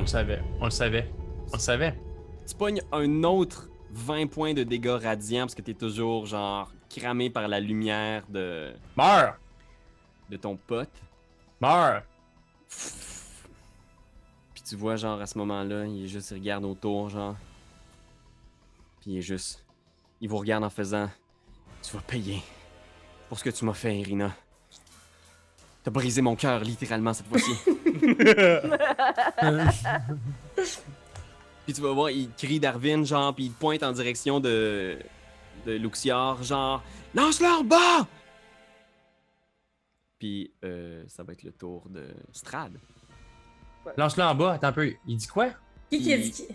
savait. On le savait. On le savait. Tu pognes un autre 20 points de dégâts radiants parce que t'es toujours, genre, cramé par la lumière de Meurs! ton pote. Meurs! Puis tu vois, genre, à ce moment-là, il regarde autour, genre. Puis il vous regarde en faisant: tu vas payer pour ce que tu m'as fait, Irina. T'as brisé mon cœur, littéralement, cette fois-ci. Puis tu vas voir, il crie Darwin, genre, puis il pointe en direction de Luxior, genre: lance-le en bas! Puis ça va être le tour de Strad. Lance-le en bas, attends un peu. Il dit quoi? Qui a dit qui?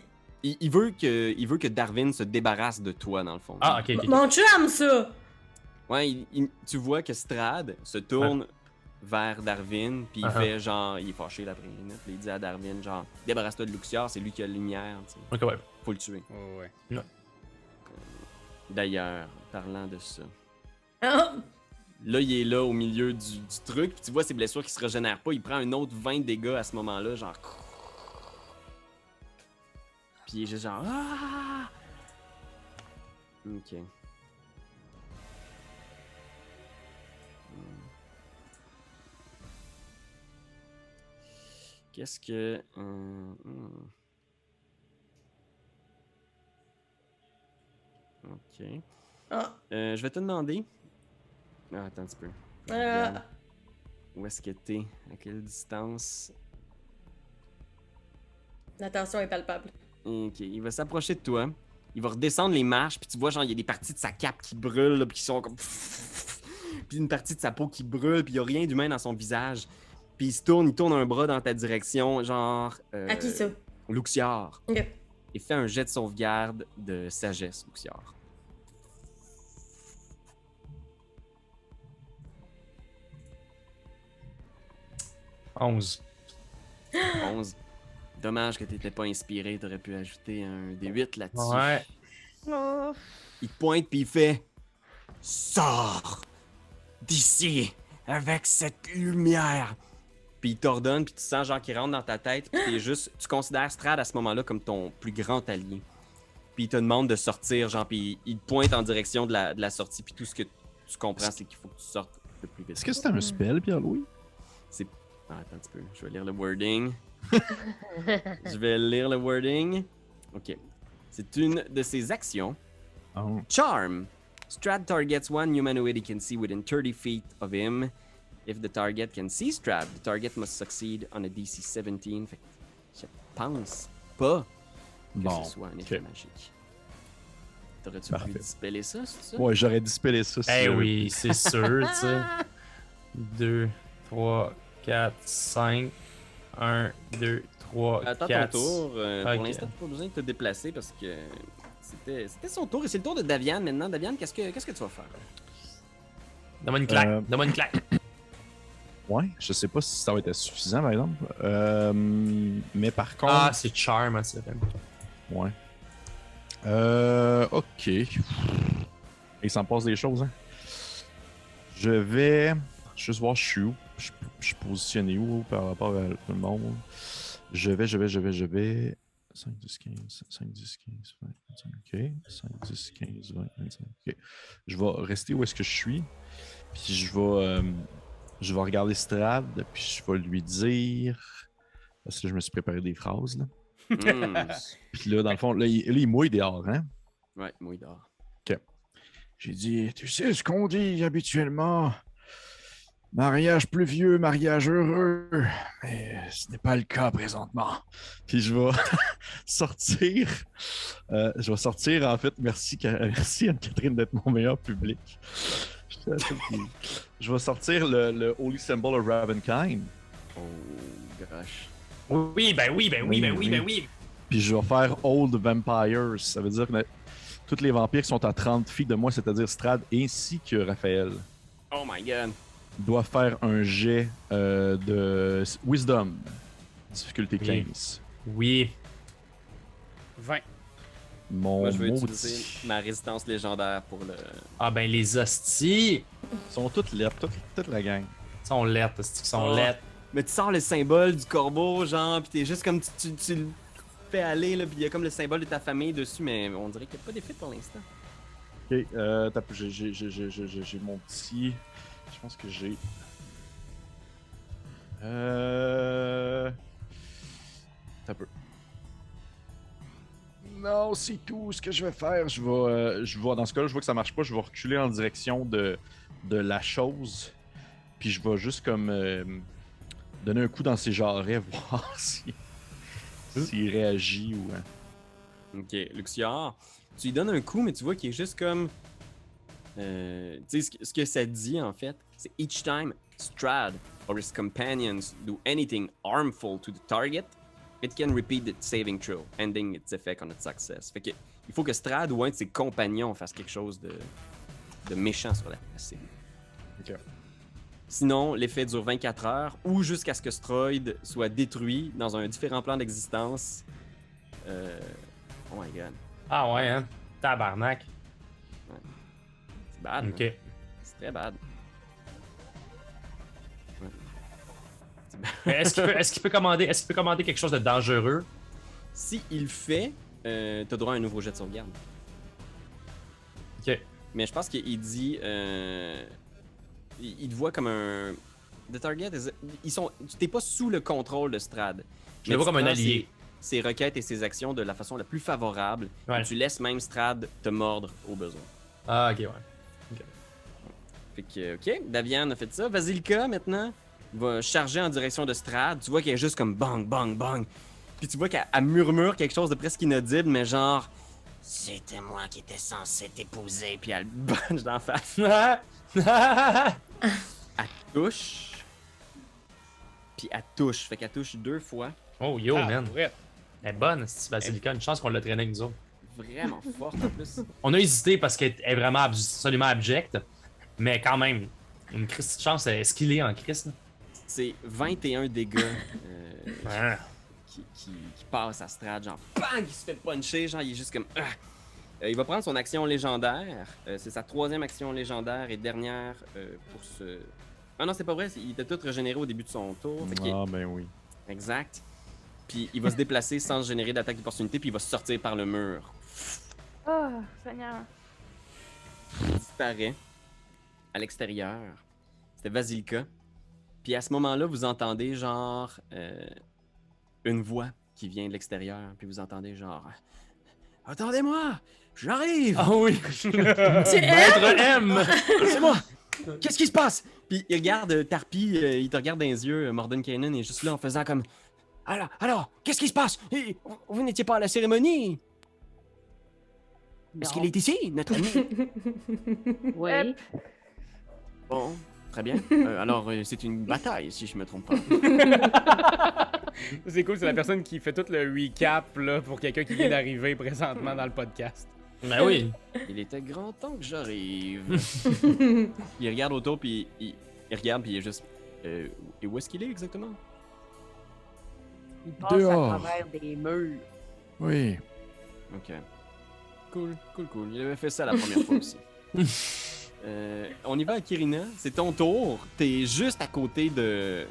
Il veut que Darwin se débarrasse de toi, dans le fond. Ah, ok. Mon chum, ça! Ouais, tu vois que Strad se tourne vers Darwin, puis il fait genre, il est fâché l'après minute, puis il dit à Darwin, genre, débarrasse-toi de Luxior, c'est lui qui a la lumière, tu sais. Ok, ouais. Faut le tuer. Oh, ouais. D'ailleurs, parlant de ça, Ah! là, il est là au milieu du truc, puis tu vois ses blessures qui se régénèrent pas, il prend un autre 20 dégâts à ce moment-là, genre. Puis il est juste genre. Ah! Ok. Qu'est-ce que. Ok. Ah! Je vais te demander. Ah, attends un petit peu. Ah! Regarde. Où est-ce que t'es? À quelle distance? La tension est palpable. Ok, il va s'approcher de toi. Il va redescendre les marches, puis tu vois, genre, il y a des parties de sa cape qui brûlent, là, puis qui sont comme. Puis une partie de sa peau qui brûle, puis il y a rien d'humain dans son visage. Puis il tourne un bras dans ta direction, genre. À qui ça? Luxior. Ok. Et fait un jet de sauvegarde de sagesse, Luxior. « 11. 11. Dommage que t'étais pas inspiré, t'aurais pu ajouter un D8 là-dessus. Ouais. Oh. Il te pointe puis il fait: sors d'ici avec cette lumière. Puis il t'ordonne, puis tu sens genre qu'il rentre dans ta tête, puis t'es juste, tu considères Strad à ce moment-là comme ton plus grand allié. Puis il te demande de sortir, genre, puis il te pointe en direction de la sortie, puis tout ce que tu comprends, c'est qu'il faut que tu sortes le plus vite. Est-ce que c'était un spell, Pierre-Louis? C'est... Ah, attends un petit peu, je vais lire le wording. Je vais lire le wording. Ok. C'est une de ses actions. Oh. Charm. Strad targets one humanoid he can see within 30 feet of him. If the target can see Strad, the target must succeed on a DC 17. Fait que je pense pas que Bon, ce soit un effet ok. magique. T'aurais-tu Parfait. pu dispeller ça, c'est ça? Ouais, j'aurais dispellé ça. Eh oui, c'est sûr, tu sais. 2, 3, 4, 5. 1, 2, 3, Attends 4. ton tour. Ok. Pour l'instant, t'as pas besoin de te déplacer parce que c'était son tour. Et c'est le tour de Davian maintenant. Davian, qu'est-ce que tu vas faire? Donne-moi une claque. Donne-moi une claque. Ouais, je sais pas si ça va être suffisant, par exemple. Mais par contre... Ah, c'est Charm, hein, ça s'appelle. Ouais. Ok. Il s'en passe des choses, hein. Je vais juste voir je suis où. Je suis positionné où par rapport à tout le monde. Je vais. 5, 10, 15, 5, 10, 15, 20, 25. Ok. 5, 10, 15, 20, 25. Ok. Je vais rester où est-ce que je suis. Puis je vais regarder Strad. Puis je vais lui dire. Parce que je me suis préparé des phrases, là. Puis là, dans le fond, là, il mouille dehors, hein? Ouais, mouille dehors. Ok. J'ai dit, tu sais ce qu'on dit habituellement? Mariage pluvieux, mariage heureux. Mais ce n'est pas le cas présentement. Puis je vais sortir. En fait. Merci Anne-Catherine d'être mon meilleur public. Je vais sortir le Holy Symbol of Ravenkind. Oh, gosh. Oui. Puis je vais faire Old Vampires. Ça veut dire que tous les vampires qui sont à 30 feet de moi, c'est-à-dire Strad ainsi que Raphaël, Oh my god. doivent faire un jet de Wisdom. Difficulté Oui. 15. Oui. 20. Mon Moi, je veux maudit. utiliser ma résistance légendaire pour le... Ah, ben les hosties. Ils sont toutes lettres, toute la gang. Ils sont lettres, hosties, ils sont Oh. lettres. Mais tu sors le symbole du corbeau, genre, pis t'es juste comme tu le fais aller, là, pis il y a comme le symbole de ta famille dessus, mais on dirait qu'il n'y a pas d'effet pour l'instant. Ok, j'ai mon petit. Je pense que j'ai. T'as peu. Non, c'est tout ce que je vais faire. Je vais, dans ce cas-là, je vois que ça marche pas. Je vais reculer en direction de la chose. Puis je vais juste comme donner un coup dans ses jarrets, voir s'il réagit ou. Ok, Luxior, tu lui donnes un coup, mais tu vois qu'il est juste comme. Tu sais, ce que ça dit en fait, c'est each time Strad or his companions do anything harmful to the target, it can repeat the saving throw, ending its effect on its success. Fait que il faut que Strad ou un de ses compagnons fasse quelque chose de méchant sur la cible. Ok. Sinon, l'effet dure 24 heures ou jusqu'à ce que Stroid soit détruit dans un différent plan d'existence. Oh my god, Ah ouais, hein? Tabarnak. c'est bad. Ok. Hein? C'est très bad. Ouais. C'est bad. Mais est-ce qu'il peut commander quelque chose de dangereux? Si il le fait, t'as droit à un nouveau jet de sauvegarde. Ok. Mais je pense qu'il dit. Il te voit comme un. The target t'es pas sous le contrôle de Strad. Je le vois comme un allié. Ses requêtes et ses actions de la façon la plus favorable. Ouais. Et tu laisses même Strad te mordre au besoin. Ah, ok, ouais. Fait que, ok, Davian a fait ça. Vasilka, maintenant, va charger en direction de Strad. Tu vois qu'elle est juste comme bang, bang, bang. Puis tu vois qu'elle murmure quelque chose de presque inaudible, mais genre. C'était moi qui étais censé t'épouser. Puis elle bunch d'en face. Elle touche. Puis elle touche. Fait qu'elle touche 2 fois. Oh, yo, Ah, man. ouais. Elle est bonne, cette Basilica. Une chance qu'on l'a traînée avec nous autres. Vraiment forte en plus. On a hésité parce qu'elle est vraiment absolument abjecte. Mais quand même, une Christ de chance, elle est skillée en Christ. C'est 21 dégâts Ah. qui passent à Strad. Genre, bang! Il se fait puncher. Genre, il est juste comme. Il va prendre son action légendaire. C'est sa 3e action légendaire et dernière pour ce. Ah non, c'est pas vrai. Il était tout régénéré au début de son tour. Fait qu'il- Ah, ben oui. Exact. Puis il va se déplacer sans générer d'attaque d'opportunité, puis il va sortir par le mur. Oh, Seigneur. Il disparaît à l'extérieur. C'était Vasilka. Puis à ce moment-là, vous entendez genre une voix qui vient de l'extérieur. Puis vous entendez genre attendez-moi, j'arrive. Ah oui! Tu Maître M! C'est moi. Qu'est-ce qui se passe? Puis il regarde Tarpi, il te regarde dans les yeux. Mordenkainen est juste là en faisant comme alors, qu'est-ce qui se passe? Vous n'étiez pas à la cérémonie? Est-ce qu'il est ici, notre ami? Oui. Bon, très bien. Alors, c'est une bataille, si je me trompe pas. C'est cool, c'est la personne qui fait tout le recap là, pour quelqu'un qui vient d'arriver présentement dans le podcast. Ben oui! Il était grand temps que j'arrive. Il regarde autour, puis il regarde, puis il est juste... et où est-ce qu'il est, exactement? Il passe Dehors. à travers des murs. Oui. Ok. Cool. Il avait fait ça la première fois aussi. On y va à Kirina. C'est ton tour. T'es juste à côté de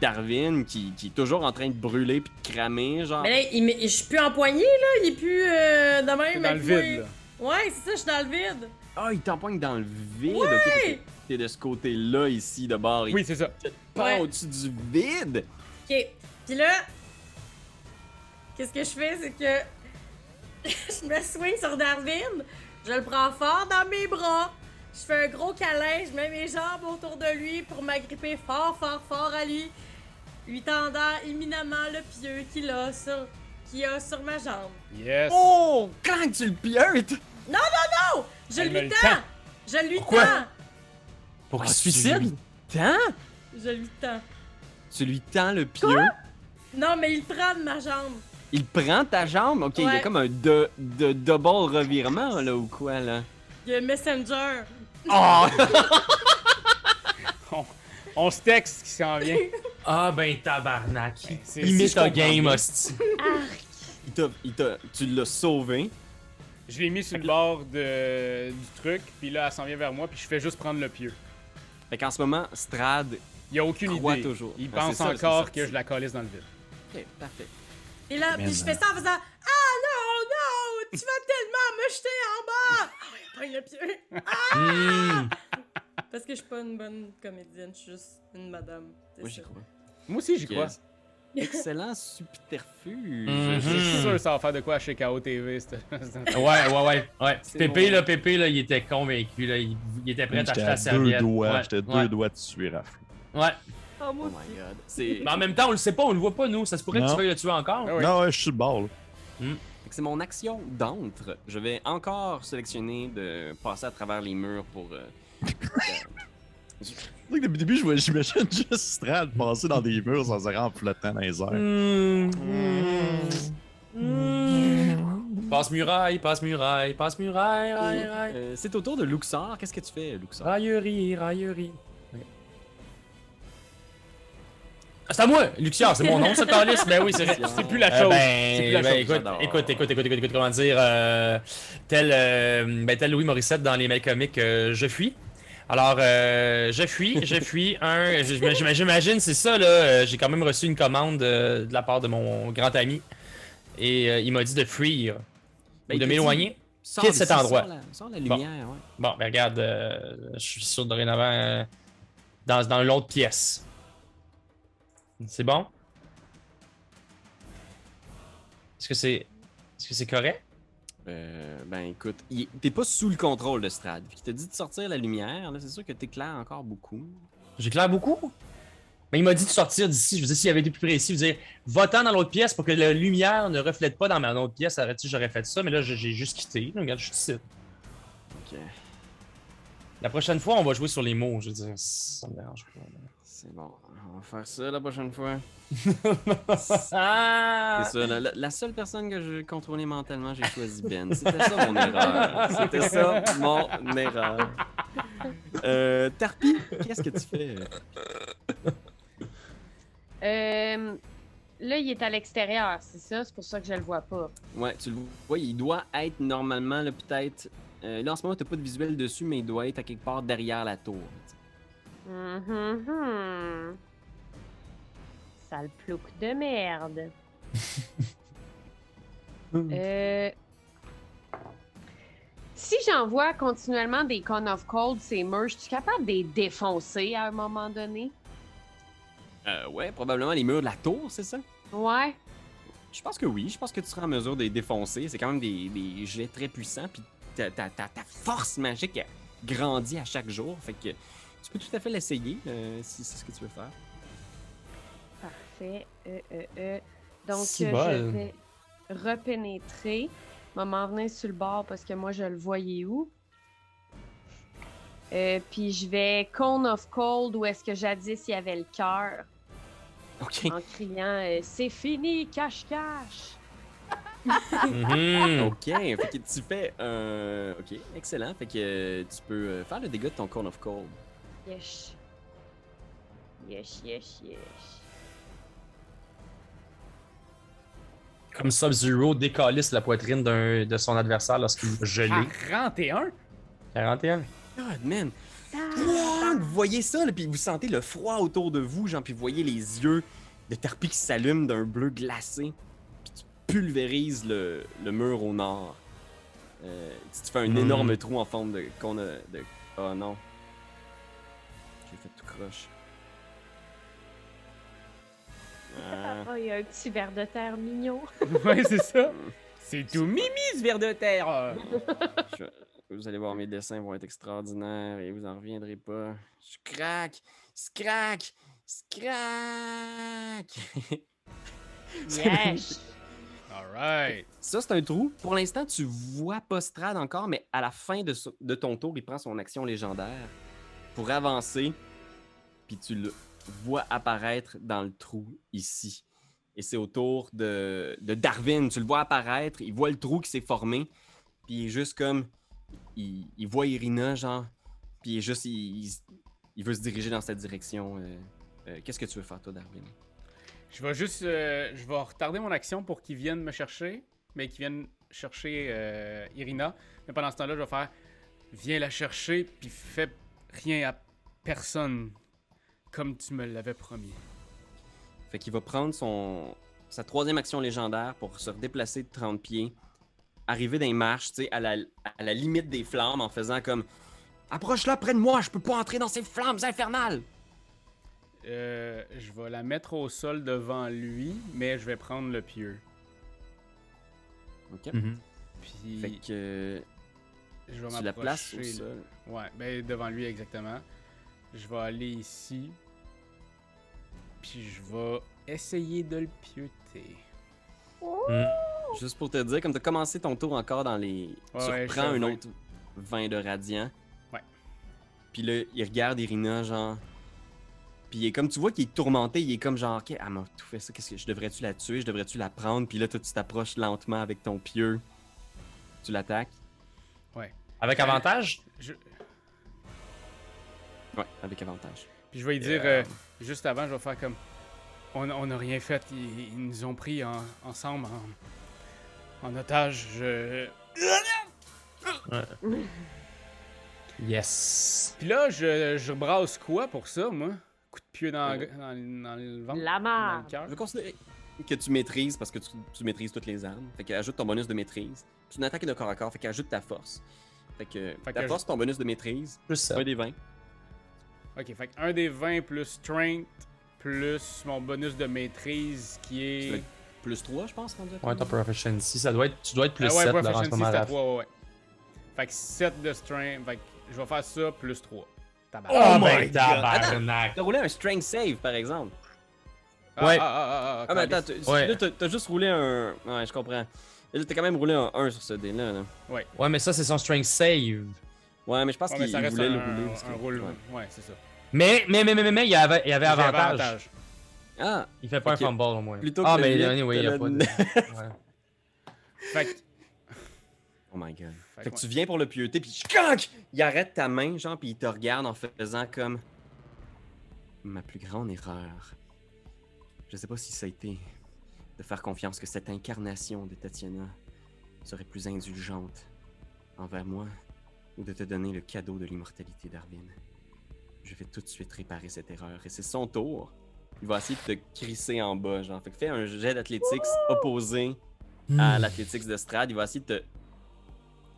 Darwin qui est toujours en train de brûler puis de cramer, genre. Mais là, je suis plus empoigné, là. Il est plus de C'est même. dans le avec moi. vide, là. Ouais, c'est ça, je suis dans le vide. Ah, il t'empoigne dans le vide. Ok, t'es de ce côté-là, ici, de bord. Oui, c'est ça. Il te prend Ouais. au-dessus du vide. Ok. Puis là, qu'est-ce que je fais, c'est que je me swing sur Darwin, je le prends fort dans mes bras, je fais un gros câlin, je mets mes jambes autour de lui pour m'agripper fort, fort, fort à lui, lui tendant éminemment le pieu qu'il a sur ma jambe. Yes. Oh! Quand tu le piotes! Non! Je Elle me lui le tends! tend. Je lui Pourquoi? tends! Pour qu'il se tu suicide? lui tends? Je lui tends. Tu lui tends le pieu. Non, mais il prend de ma jambe. Il prend ta jambe. Ok, il y a Ouais. comme un de double revirement, là, ou quoi, là? Il y a un messenger. Oh! On se texte qui s'en vient. Ah ben tabarnak. C'est- Il met si je ta comprends game, bien. hostie. Tu l'as sauvé. Je l'ai mis sur le bord du truc, puis là, elle s'en vient vers moi, puis je fais juste prendre le pieu. Fait qu'en ce moment, Strad Il a aucune croit idée. toujours. Il Ah, pense c'est ça, encore c'est que ça. je la calisse dans le vide. Ok, parfait. Et là, Mais puis je non. fais ça en faisant Ah non, non, tu vas tellement me jeter en bas! Ah ouais, pogne le pied. Hmm. Parce que je suis pas une bonne comédienne, je suis juste une madame. C'est Moi, ça. j'y crois. Moi aussi, j'y Ok. crois. Excellent subterfuge. Mhm. Je suis sûr que ça va faire de quoi à chez KO TV. Ouais. C'est Pépé, là, il était convaincu, là. Il était prêt à J'étais acheter la à serviette. deux doigts, Ouais, j'étais ouais, deux doigts de tuer Raph. Ouais. Oh, moi Oh aussi. my god. C'est Mais en même temps, on le sait pas, on le voit pas, nous. Ça se pourrait que tu Non. veuilles le tuer encore. Ah oui. Non, ouais, je suis sur le bord, là. Fait que c'est mon action d'entre. Je vais encore sélectionner de passer à travers les murs pour. C'est vrai que depuis le début, j'imagine juste Strad passer dans des murs sans se rendre en flottant dans les airs. Passe muraille, passe muraille, passe muraille, raille, raille. C'est au tour de Luxor. Qu'est-ce que tu fais, Luxor? Raillerie, raillerie. Ok. Ah, c'est à moi! Luxior, c'est mon nom, ça, Calice? Ben oui, c'est vrai. C'est plus la chose. C'est plus la chose. Écoute, comment dire, tel Louis Morissette dans les mails comiques, je fuis. Alors, je fuis, j'imagine, c'est ça, là, j'ai quand même reçu une commande de la part de mon grand ami, et il m'a dit de fuir, Ben, ou de il t'a m'éloigner. Sors Quitte d'ici, cet endroit. Sors la lumière, ouais. Bon, ben regarde, je suis sûr dorénavant dans l'autre pièce. C'est bon? Est-ce que c'est correct? Ben écoute, t'es pas sous le contrôle de Strad. Puis il t'a dit de sortir la lumière, là, c'est sûr que t'éclaires encore beaucoup. J'éclaire beaucoup? Mais il m'a dit de sortir d'ici. Je veux dire, s'il avait été plus précis, je veux dire, va-t'en dans l'autre pièce pour que la lumière ne reflète pas dans ma autre pièce. Arrête-tu, j'aurais fait ça, mais là, j'ai juste quitté. Regarde, je suis ici. Ok, La prochaine fois, on va jouer sur les mots. Je veux dire, ça me dérange pas. c'est bon. On va faire ça la prochaine fois. Ah! C'est ça, la seule personne que je contrôlais mentalement, j'ai choisi Ben. C'était ça mon erreur. C'était ça mon erreur. Tarpi, qu'est-ce que tu fais? Là, il est à l'extérieur, c'est ça? C'est pour ça que je le vois pas. Ouais, tu le vois, il doit être normalement, là, peut-être. Là, en ce moment, t'as pas de visuel dessus, mais il doit être à quelque part derrière la tour. Mhm. Sale plouc de merde. Si j'envoie continuellement des Cone of Cold, ces murs, je suis capable de les défoncer à un moment donné? Ouais, probablement les murs de la tour, c'est ça? Ouais. Je pense que oui, je pense que tu seras en mesure de les défoncer. C'est quand même des jets très puissants, puis ta force magique elle grandit à chaque jour. Fait que tu peux tout à fait l'essayer si c'est ce que tu veux faire. Parfait. Donc, Si je bol. vais repénétrer. Je vais m'en venir sur le bord parce que moi, je le voyais où. Puis je vais Cone of Cold où est-ce que jadis il y avait le cœur Ok. en criant c'est fini, cache-cache! Mhm. Ok, fait que tu fais ok, excellent. Fait que tu peux faire le dégât de ton Cone of Cold. Yes. Yes, yes, yes. Comme Sub-Zero décalisse la poitrine de son adversaire lorsqu'il va geler. 41? 41. God, man! Wow, vous voyez ça, là, puis vous sentez le froid autour de vous, genre, puis vous voyez les yeux de Tarpi qui s'allument d'un bleu glacé, puis tu pulvérises le mur au nord. Tu te fais un énorme trou en forme de qu'on a de. Oh non. J'ai fait tout croche. Oh, il y a un petit ver de terre mignon. Ouais, c'est ça. C'est tout mimi, ce ver de terre. Vous allez voir, mes dessins vont être extraordinaires et vous en reviendrez pas. Je craque! Scrac! Scrac! Yes! Alright. Ça, c'est un trou. Pour l'instant, tu vois pas Strad encore, mais à la fin de ton tour, il prend son action légendaire pour avancer. Puis tu le vois apparaître dans le trou ici. Et c'est au tour de Darwin. Tu le vois apparaître, il voit le trou qui s'est formé. Puis il est juste comme... Il voit Irina, genre. Puis il est juste... Il veut se diriger dans cette direction. Qu'est-ce que tu veux faire, toi, Darwin? Je vais juste. Je vais retarder mon action pour qu'ils viennent me chercher. Mais qu'ils viennent chercher Irina. Mais pendant ce temps-là, je vais faire. Viens la chercher, puis fais rien à personne. Comme tu me l'avais promis. Fait qu'il va prendre sa troisième action légendaire pour se déplacer de 30 pieds, arriver dans les marches, tu sais, à la limite des flammes en faisant comme approche-la près de moi, je peux pas entrer dans ces flammes infernales! Je vais la mettre au sol devant lui, mais je vais prendre le pieu. Ok. Mhm. Puis Fait que je vais tu la places au m'approcher. sol. Ouais, ben devant lui exactement. Je vais aller ici. Puis je vais essayer de le pieuter. Juste pour te dire, comme t'as commencé ton tour encore dans les. Ouais, tu ouais, reprends je suis à un 20. autre 20 de radiant. Ouais. Puis là, il regarde Irina, genre. Puis il est comme, tu vois qu'il est tourmenté, il est comme genre, ok, elle m'a tout fait ça, qu'est-ce que je devrais-tu la tuer, je devrais-tu la prendre? Puis là, toi, tu t'approches lentement avec ton pieu. Tu l'attaques. Avec avantage? Ouais, avec avantage. Puis je vais lui dire, juste avant, je vais faire comme... On n'a rien fait, ils nous ont pris ensemble en otage. Yes. Puis là, je brasse quoi pour ça, moi? Coup de pied dans le ventre? La Dans merde. le cœur? Je vais considérer que tu maîtrises parce que tu maîtrises toutes les armes. Fait que ajoute ton bonus de maîtrise. C'est une attaque de corps à corps, fait qu'ajoute ta force. Fait que Fait ta que force, ton bonus de maîtrise, Plus ça. un des 20. Ok, fait que 1 des 20 plus strength plus mon bonus de maîtrise qui Tu est... dois être plus 3, je pense, rendu à Ouais, ton proficiency, ça doit être, tu dois être plus Ah ouais, 7 là, en ce proficiency moment. c'est à Là. 3, ouais. Fait que 7 de strength, fait que je vais faire ça plus 3. Oh my my God. tabarnak! T'as roulé un strength save, par exemple. Ouais. Ah, mais attends, Ouais. là, t'as juste roulé un. Ouais, je comprends. Là, t'as quand même roulé un 1 sur ce dé-là. Là. Ouais, mais ça, c'est son strength save. Ouais, mais je pense Ouais, mais qu'il ça reste voulait un, le rouler. parce que- un roule. ouais. Ouais, c'est ça. Mais, il y avait J'ai avantage. Ah, Il fait pas Ok. un fumble au moins. Plutôt Ah, que mais le anyway, il y a huit, pas de. t'as Ouais. Fait que... oh my god. Fait Fait que que tu viens pour le pieuter, puis chkank! Il arrête ta main, genre, puis il te regarde en faisant comme. Ma plus grande erreur. Je sais pas si ça a été de faire confiance que cette incarnation de Tatiana serait plus indulgente envers moi ou de te donner le cadeau de l'immortalité d'Arvin. Je vais tout de suite réparer cette erreur et c'est son tour. Il va essayer de te crisser en bas, genre. Fait que fais un jet d'athlétiques opposé à l'athlétiques de Strad. Il va essayer de te.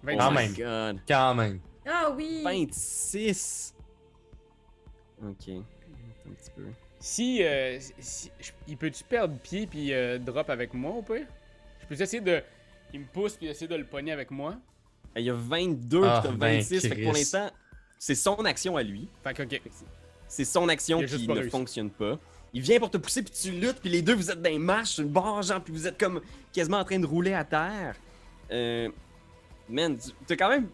Fait Oh Quand my même. god. Quand même. Ah oui! 26. Ok. Un petit peu. Si, il peut-tu perdre pied puis drop avec moi ou pas? Je peux essayer de... Il me pousse puis essayer de le pogner avec moi? Il y a 22 Ah, puis t'as ben, 26. Fait que pour Christ. l'instant, c'est son action à lui. Fait que, ok. C'est son action Il a juste qui pas ne réussi. fonctionne pas. Il vient pour te pousser puis tu luttes puis les deux vous êtes dans les marches sur le bord genre puis vous êtes comme quasiment en train de rouler à terre. Man,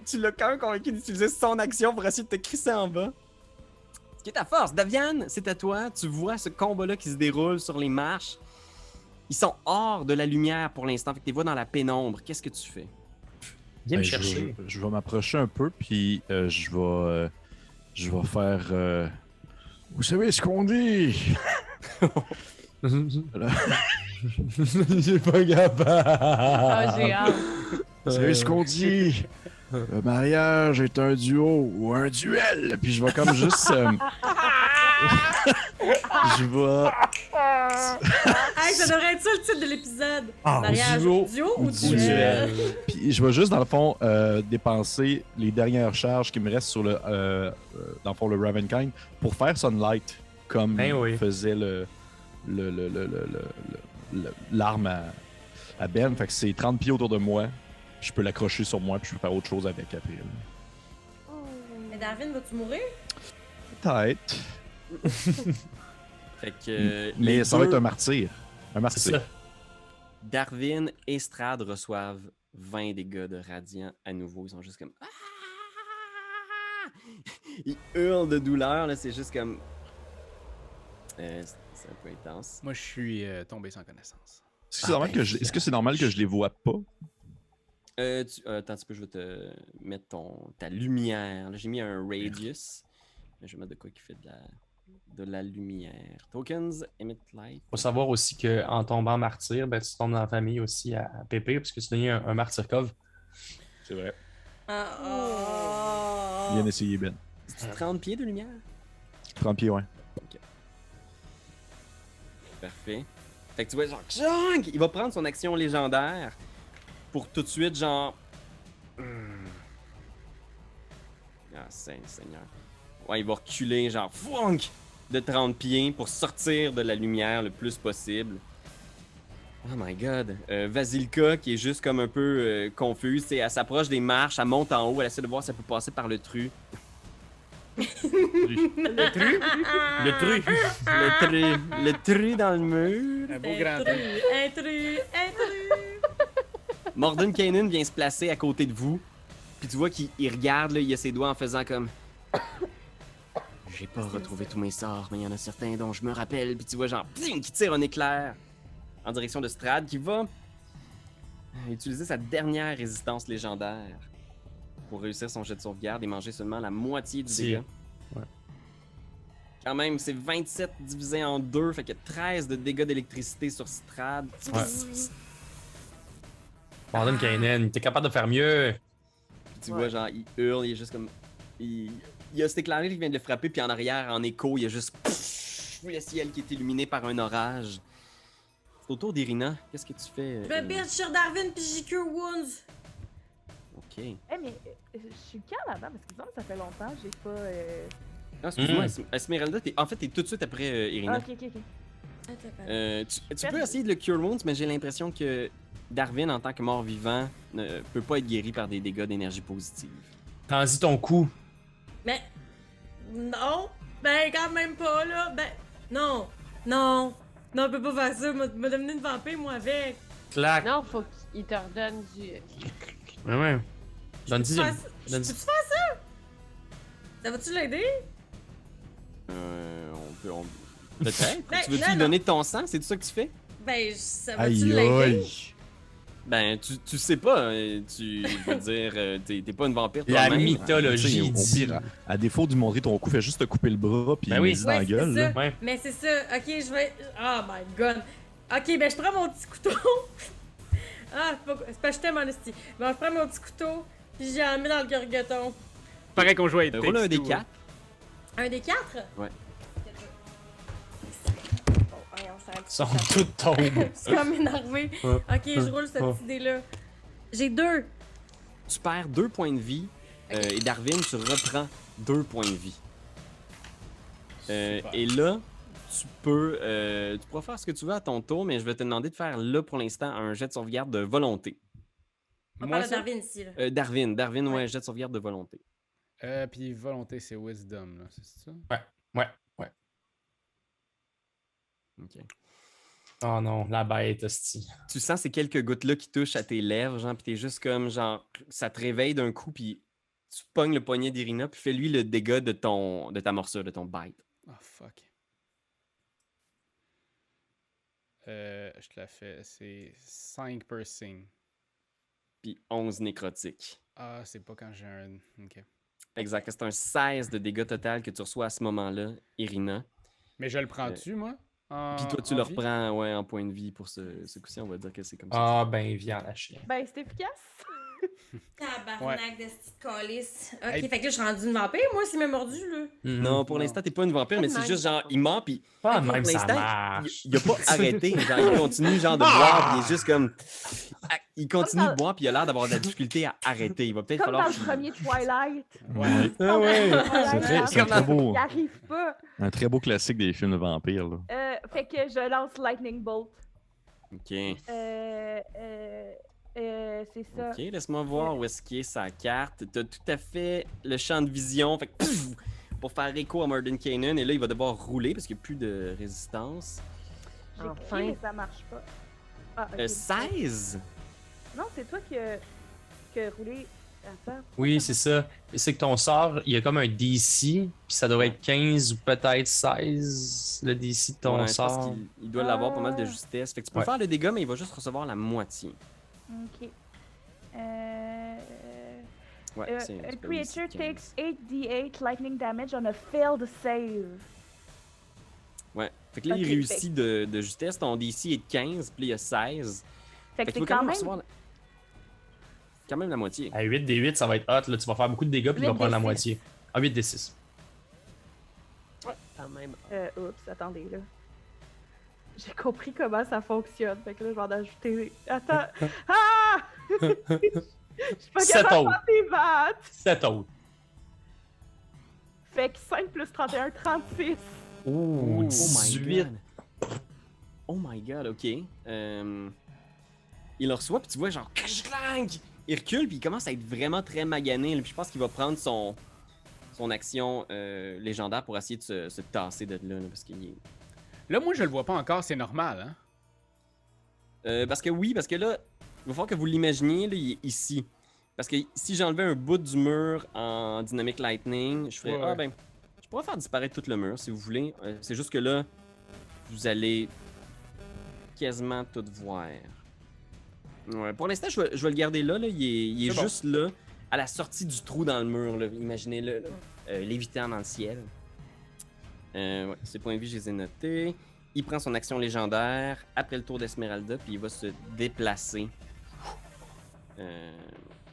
tu l'as quand même convaincu d'utiliser son action pour essayer de te crisser en bas. Ce qui est ta force. Davian, c'est à toi. Tu vois ce combat-là qui se déroule sur les marches. Ils sont hors de la lumière pour l'instant. Fait que tu les vois dans la pénombre. Qu'est-ce que tu fais? Viens me Ben, chercher. je vais m'approcher un peu, puis je vais faire. Vous savez ce qu'on dit? J'ai pas capable. Ah, j'ai hâte. Vous savez ce qu'on dit? Le mariage est un duo ou un duel. Puis je vais comme juste. Je vais. Hey, ça devrait être ça le titre de l'épisode. Ah, Mariage duo ou ou duel? duel. Puis je vais juste, dans le fond, dépenser les dernières charges qui me restent sur le. Dans le fond, le Ravenkind pour faire Sunlight comme Ben oui. faisait l'arme à Ben. Fait que c'est 30 pieds autour de moi. Je peux l'accrocher sur moi, puis je peux faire autre chose avec après. là. Mais Darwin, vas-tu mourir? Peut-être. Fait que. Mais les ça va deux, être un martyr. Un C'est martyr. ça. Darwin et Strad reçoivent 20 dégâts de radiant à nouveau. Ils sont juste comme. Ah! Ils hurlent de douleur, là. C'est juste comme. C'est un peu intense. Moi, je suis tombé sans connaissance. Est-ce que c'est normal, est-ce que c'est normal que je les vois pas? Attends un petit peu, je vais te mettre ta lumière. Là, j'ai mis un radius. Mais je vais mettre de quoi qui fait de la lumière. Tokens, emit light. Faut savoir aussi qu'en tombant martyr, ben, tu tombes dans la famille aussi à Pépé, parce que tu deviens un martyr cove. C'est vrai. Ah, Bien essayé, Ben. C'est 30 pieds de lumière? 30 pieds, ouais. Parfait. Fait que tu vois, genre, Chang! Il va prendre son action légendaire pour tout de suite, genre. Ah, Seigneur. Ouais, il va reculer, genre, fouunk! De 30 pieds pour sortir de la lumière le plus possible. Oh my god. Vasilka, qui est juste comme un peu confuse, elle s'approche des marches, elle monte en haut, elle essaie de voir si elle peut passer par le tru. Le tru? Le tru dans le mur. Un beau grand trou. Intrus! Morden Kanan vient se placer à côté de vous. Puis tu vois qu'il regarde, là, il a ses doigts en faisant comme. J'ai pas retrouvé tous mes sorts, mais il y en a certains dont je me rappelle. Puis tu vois, genre, pling, qui tire un éclair en direction de Strad, qui va utiliser sa dernière résistance légendaire pour réussir son jet de sauvegarde et manger seulement la moitié du Si. dégât. Ouais. Quand même, c'est 27 divisé en 2, fait qu'il y a 13 de dégâts d'électricité sur Strad. Ouais. Morden Kanan, t'es capable de faire mieux. Puis tu vois, genre, il hurle, il est juste comme. Il y a cet éclair qui vient de le frapper, puis en arrière, en écho, il y a juste. Le ciel qui est illuminé par un orage. C'est au tour d'Irina. Qu'est-ce que tu fais? Je me bitch sur Darwin pis j'ai Cure Wounds. Ok. Eh, mais je suis calme là-dedans parce que ça, ça fait longtemps, j'ai pas. Ah, excuse-moi, Esmeralda, en fait, t'es tout de suite après Irina. Ah, ok. Tu peux essayer de le Cure Wounds, mais j'ai l'impression que Darwin, en tant que mort-vivant, ne peut pas être guéri par des dégâts d'énergie positive. Tends-y ton coup. Mais. Non! Ben, quand même pas, là! Ben. Non! Non, on peut pas faire ça. M'a devenu une vampire, moi, avec. Clac. Non, faut qu'il te redonne du. Ouais. Donne-y. Je peux-tu faire ça? Ça va-tu l'aider? Peut-être. Ben, Tu veux-tu non, lui donner de ton sang? C'est ça que tu fais? Ben, ça va-tu Aïe l'aider? aïe. Ben, tu sais pas. Je veux dire, t'es pas une vampire La toi-même. mythologie Au dit. pire, à défaut de lui montrer ton coup, fais juste te couper le bras puis Ben oui. mets-y dans la Ouais, gueule. c'est là. ça. Ouais. Mais c'est ça. Ok, je vais. Oh my god. Ok, ben je prends mon petit couteau. Ah, c'est pas que je t'aime en esti. Bon, je prends mon petit couteau, puis j'ai mis dans le gargaton. Pareil qu'on jouait à Roule un des Takes Two, 4. Un des 4? Ouais. Bon, voyons, ça Ils sont toutes tombées. C'est comme énervé. Ok, je roule ce petit dé-là. J'ai 2. Tu perds 2 points de vie. Et Darwin, tu reprends 2 points de vie. Super. Et là, tu pourras faire ce que tu veux à ton tour, mais je vais te demander de faire là pour l'instant un jet de sauvegarde de volonté. On Moi, parle de ça? Darwin ici, là. Darwin, ouais, jet de sauvegarde de volonté. Puis volonté, c'est wisdom, là, c'est ça? Ouais. Ok. Oh non, la bête, hostie. Tu sens ces quelques gouttes-là qui touchent à tes lèvres, genre, pis t'es juste comme, genre, ça te réveille d'un coup, puis tu pognes le poignet d'Irina, puis fais-lui le dégât de ta morsure, de ton bite. Oh, fuck. Je te la fais, c'est 5 piercing. Puis 11 nécrotiques. Ah, c'est pas quand j'ai un... Ok. Exact. C'est un 16 de dégâts total que tu reçois à ce moment-là, Irina. Mais je le prends-tu, moi? Puis toi, tu en le vie? reprends, ouais, en point de vie pour ce coup-ci. On va dire que c'est comme ça. Ah ben, viens la chienne. Ben, c'est efficace. Tabarnak de cette calice. Ok, Hey. fait que là, je suis rendu une vampire, moi, s'il m'a mordu, là. Non, pour Non. l'instant, t'es pas une vampire, mais c'est Pas de juste même. genre, il ment, puis Pas pour même ça l'instant, marche. il a pas arrêté. Genre, il continue, genre, de boire, puis il est juste comme. Il continue de boire, puis il a l'air d'avoir de la difficulté à arrêter. Il va peut-être Comme dans falloir. le premier Twilight. Ouais. Ah ouais. Twilight, C'est un très beau, Il arrive pas. un très beau classique des films de vampires. Là. Fait que je lance Lightning Bolt. Ok. C'est ça. Ok, laisse-moi voir où est-ce qu'il est sa carte. T'as tout à fait le champ de vision. Fait que, pouf, pour faire écho à Morden Kanan. Et là, il va devoir rouler parce qu'il n'y a plus de résistance. J'ai Enfin. crié, mais ça marche pas. Ah, ok. 16? Non, c'est toi qui a roulé. Attends. Oui, c'est ça. C'est que ton sort, il y a comme un DC, puis ça devrait être 15 ou peut-être 16, le DC de ton Ouais, je pense sort. qu'il doit l'avoir pas mal de justesse. Fait que tu peux Ouais. faire le dégât, mais il va juste recevoir la moitié. Ok. Ouais, A c'est pas creature aussi 15. takes 8d8 lightning damage on a failed save. Ouais. Fait que là, il Ok, réussit de justesse. Ton DC est de 15, puis là, il y a 16. Fait que tu c'est vas quand même. recevoir quand même la moitié. À 8 des 8, ça va être hot. Là. Tu vas faire beaucoup de dégâts, puis il va 8 prendre la des moitié. Ah, 8 des 6. Quand même. Oups, attendez là. J'ai compris comment ça fonctionne. Fait que là, je vais en ajouter. Attends. Ah! Je suis pas Sept capable de autres. faire tes maths. 7 autres. Fait que 5 plus 31, 36. Ouh, Oh my 18. god. Oh my god, ok. Il le reçoit, puis tu vois, genre, clang! Il recule, puis il commence à être vraiment très magané. Là, puis je pense qu'il va prendre son action légendaire pour essayer de se tasser de là, parce qu'il est. Là, moi, je le vois pas encore, c'est normal, hein? Parce que là, il va falloir que vous l'imaginiez, là, il est ici. Parce que si j'enlevais un bout du mur en Dynamic Lightning, je ferais, Ouais. je pourrais faire disparaître tout le mur si vous voulez. C'est juste que là, vous allez quasiment tout voir. Ouais, pour l'instant, je vais le garder là. Il est C'est bon. juste là, à la sortie du trou dans le mur. Là. Imaginez-le, là, lévitant dans le ciel. Ouais, ses points de vie, je les ai notés. Il prend son action légendaire après le tour d'Esmeralda, puis il va se déplacer.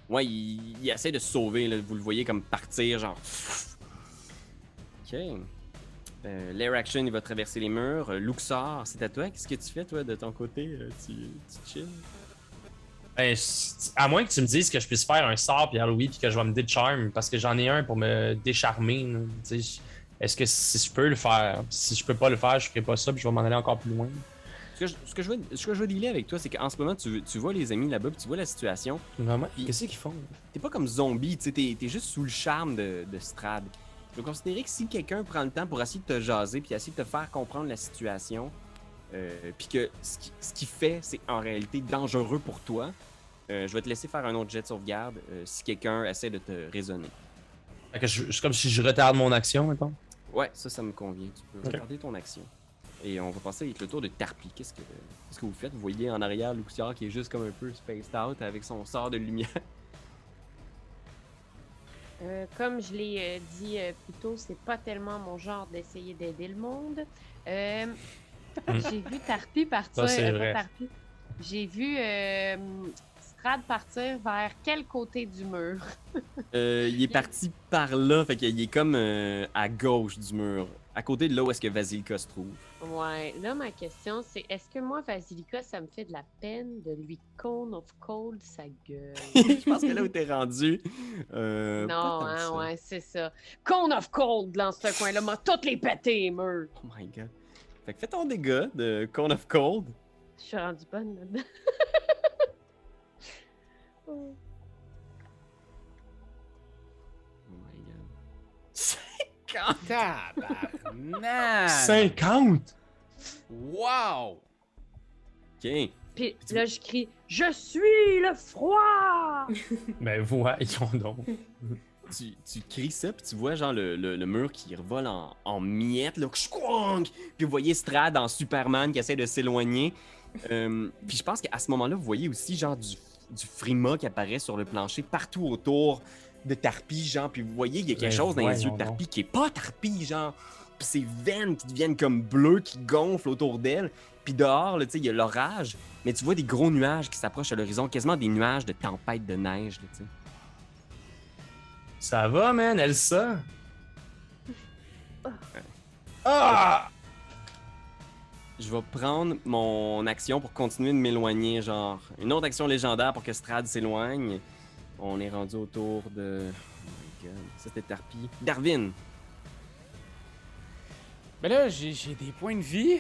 Ouais, il essaie de se sauver, là. Vous le voyez comme partir, genre. Ok. L'air action, il va traverser les murs. Luxor, c'est à toi. Qu'est-ce que tu fais, toi, de ton côté? Tu chill? Ben, à moins que tu me dises que je puisse faire un sort, Pierre-Louis, puis que je vais me décharme, parce que j'en ai un pour me décharmer. Là. Tu sais, est-ce que si je peux le faire? Si je peux pas le faire, je ferai pas ça, puis je vais m'en aller encore plus loin. Ce que je veux dealer avec toi, c'est qu'en ce moment, tu vois les amis là-bas, puis tu vois la situation. Vraiment? Puis- Qu'est-ce qu'ils font? T'es pas comme zombie, tu sais, t'es juste sous le charme de Strad. Je vais considérer que si quelqu'un prend le temps pour essayer de te jaser, puis essayer de te faire comprendre la situation, puis que ce qu'il fait, c'est en réalité dangereux pour toi, je vais te laisser faire un autre jet de sauvegarde si quelqu'un essaie de te raisonner. Fait que c'est comme si je retarde mon action, mettons. Ouais, ça me convient. Tu peux Ok. regarder ton action. Et on va passer avec le tour de Tarpi. Qu'est-ce que vous faites? Vous voyez en arrière Luxiar qui est juste comme un peu spaced out avec son sort de lumière. Comme je l'ai dit plus tôt, c'est pas tellement mon genre d'essayer d'aider le monde. J'ai vu Tarpi partir. Ça, c'est pas vrai. Tarpi. J'ai vu Strad partir vers quel côté du mur? Il est parti par là, fait qu'il est comme à gauche du mur, à côté de là où est-ce que Vasilka se trouve. Ouais, là, ma question, c'est est-ce que moi, Vasilika, ça me fait de la peine de lui Cone of Cold sa gueule? Je pense que là où t'es rendu, Non, pas tant que hein, ça. ouais, c'est ça. Cone of Cold dans ce coin-là, m'a toutes les pété, les murs. Oh my god. Fait que fais ton dégât de Cone of Cold. Je suis rendue bonne là-dedans. Oh. Oh my god. 50! Tabarnak! 50! Wow! Ok. Puis là, je crie « Je suis le froid! Ben voyons donc. Tu cries ça, puis tu vois genre le mur qui revole en miettes, là, squonk! Puis vous voyez Strad en Superman qui essaie de s'éloigner. Puis je pense qu'à ce moment-là, vous voyez aussi genre du frima qui apparaît sur le plancher partout autour de Tarpi, genre. Puis vous voyez, il y a quelque Ben, chose dans les yeux voyons de Tarpi qui est pas Tarpi, genre. Puis ses veines qui deviennent comme bleues, qui gonflent autour d'elle. Puis dehors, là, tu sais, il y a l'orage, mais tu vois des gros nuages qui s'approchent à l'horizon, quasiment des nuages de tempête de neige, là, tu sais. Ça va, man, Elsa? Ah! Je vais prendre mon action pour continuer de m'éloigner, genre une autre action légendaire pour que Strad s'éloigne. On est rendu autour de... Oh my god, ça c'était Tarpi. Darwin! Ben là, j'ai des points de vie.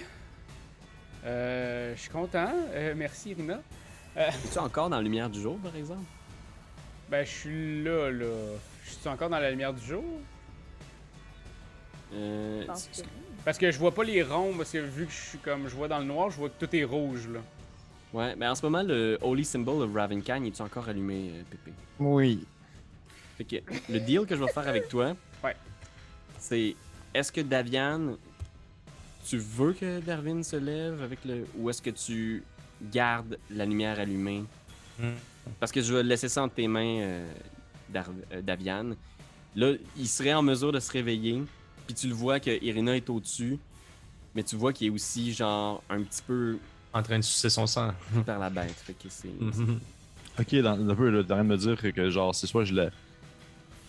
Je suis content. Merci, Irina. Es-tu encore dans la lumière du jour, par exemple? Ben, je suis là. Je suis encore dans la lumière du jour? Je pense tu- que- Parce que je vois pas les ronds, parce que vu que je suis comme je vois dans le noir, je vois que tout est rouge, là. Ouais, mais en ce moment, le Holy Symbol of Ravenkind, est-tu encore allumé, Pépé? Oui. Fait que le deal que je vais faire avec toi, Ouais. c'est est-ce que Davian, tu veux que Darwin se lève avec le. Ou est-ce que tu gardes la lumière allumée? Hmm. Parce que je vais laisser ça entre tes mains, Davian. Là, il serait en mesure de se réveiller, puis tu le vois que Irina est au-dessus, mais tu vois qu'il est aussi, genre, un petit peu En train de sucer son sang. par la bête. Fait que c'est. Mhm. Ok, un peu, là, t'es en train de me dire que genre, c'est soit je l'ai.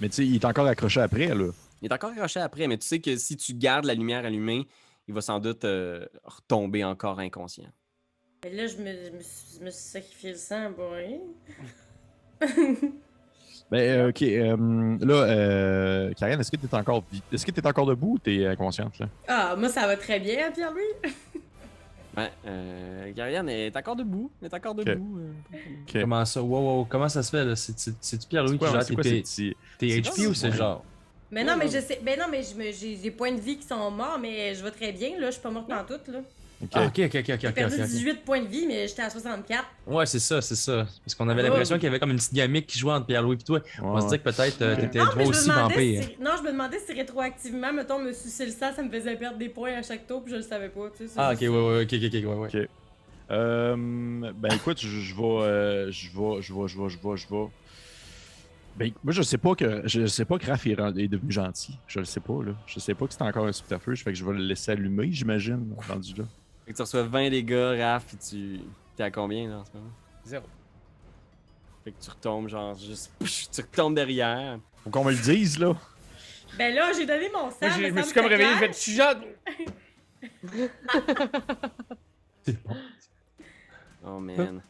Mais tu sais, il est encore accroché après, là. Il est encore accroché après, mais tu sais que si tu gardes la lumière allumée, il va sans doute retomber encore inconscient. Et là, je me suis sacrifié le sang pour rien. Ben, ok. Là, Karen, est-ce que t'es encore debout ou t'es inconsciente, là? Ah, moi, ça va très bien, Pierre-Louis. Ouais, Gariane est encore debout. Ok. Comment ça? Wow, comment ça se fait là? C'est-tu Pierre-Louis qui gère C'est quoi tes ces petits... HP ou c'est Ouais. genre? Mais non, mais je sais. Ben non, mais j'ai des points de vie qui sont morts, mais je vais très bien, là. Je suis pas morte en tout, là. Ok. Ah, ok. J'ai perdu 18 points de vie, mais j'étais à 64. Ouais, c'est ça. Parce qu'on avait Ah, l'impression ouais. qu'il y avait comme une petite gamique qui jouait entre Pierre-Louis et toi. On se Ouais. dit que peut-être t'étais Non, toi mais aussi vampire. je me demandais si rétroactivement, mettons, me sucer le sang, ça me faisait perdre des points à chaque tour, puis je le savais pas, tu sais. c'est Ah, ok, juste ouais, ça. ouais. Ok. Ben écoute, je vais. Ben, moi, je sais pas que Raph est devenu gentil. Je le sais pas, là. Je sais pas que c'est encore un subterfuge, fait que je vais le laisser allumer, j'imagine, rendu là. Fait que tu reçois 20 dégâts, Raph, puis t'es à combien, là, en ce moment? 0. Fait que tu retombes, genre, juste... tu retombes derrière. Faut qu'on me le dise, là. Ben là, j'ai donné mon sang. Moi, je me me semble suis comme que réveillé, clair. je vais te chuchote. Oh, man.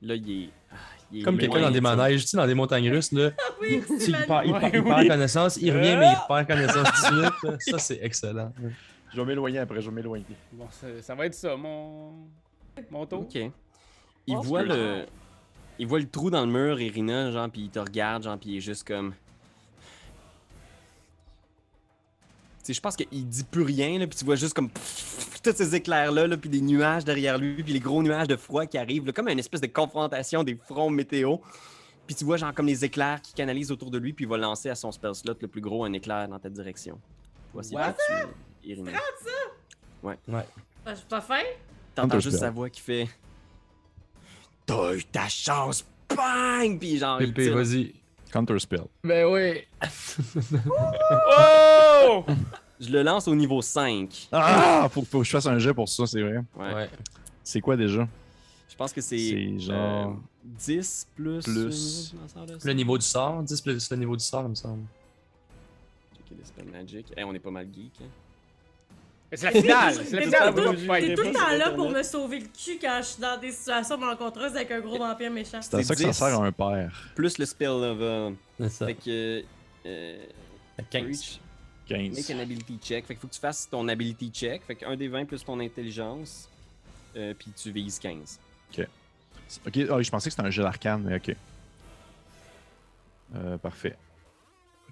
Là, il est... Comme quelqu'un dans des manèges, tu sais, dans des montagnes russes, là. Oui, Tu sais, il perd Ouais. connaissance, il revient, mais il perd connaissance tout de suite. Là. Ça, c'est excellent. Je vais m'éloigner après, je vais m'éloigner. Bon, ça va être ça, mon tour. OK. Il voit le trou dans le mur, Irina, genre, puis il te regarde, genre, puis il est juste comme... Tu sais, je pense qu'il dit plus rien, là, puis tu vois juste comme tous ces éclairs-là, là, puis des nuages derrière lui, puis les gros nuages de froid qui arrivent, là, comme une espèce de confrontation des fronts météo. Puis tu vois, genre, comme les éclairs qui canalisent autour de lui, puis il va lancer à son spell slot le plus gros un éclair dans ta direction. Voici What? Irina. Ah, je suis pas fin. T'entends Counter juste spell. sa voix qui fait... T'as eu ta chance, bang! Puis genre, il Pépé, tire- vas-y. Counterspell. Ben oui. Oh! Je le lance au niveau 5. Ah! Faut que je fasse un jet pour ça, c'est vrai. Ouais. C'est quoi déjà? Je pense que c'est C'est genre 10 plus... Plus. Le niveau du sort, 10 plus le niveau du sort, il me semble. Ok, des spells magic. Hey, on est pas mal geek. Hein. Mais c'est la finale! C'est la T'es finale! tout, on peut pas t'es être- tout le temps là pour Internet. me sauver le cul quand je suis dans des situations rencontreuses avec un gros vampire méchant. C'est à ça que ça 10. sert à un père. Plus le spell level. C'est ça. Fait que... 15. Reach, 15. make an ability check. Fait qu'il faut que tu fasses ton ability check. Fait que 1 des 20 plus ton intelligence. Puis tu vises 15. Ok, ah, je pensais que c'était un jet d'arcane, mais ok. Parfait.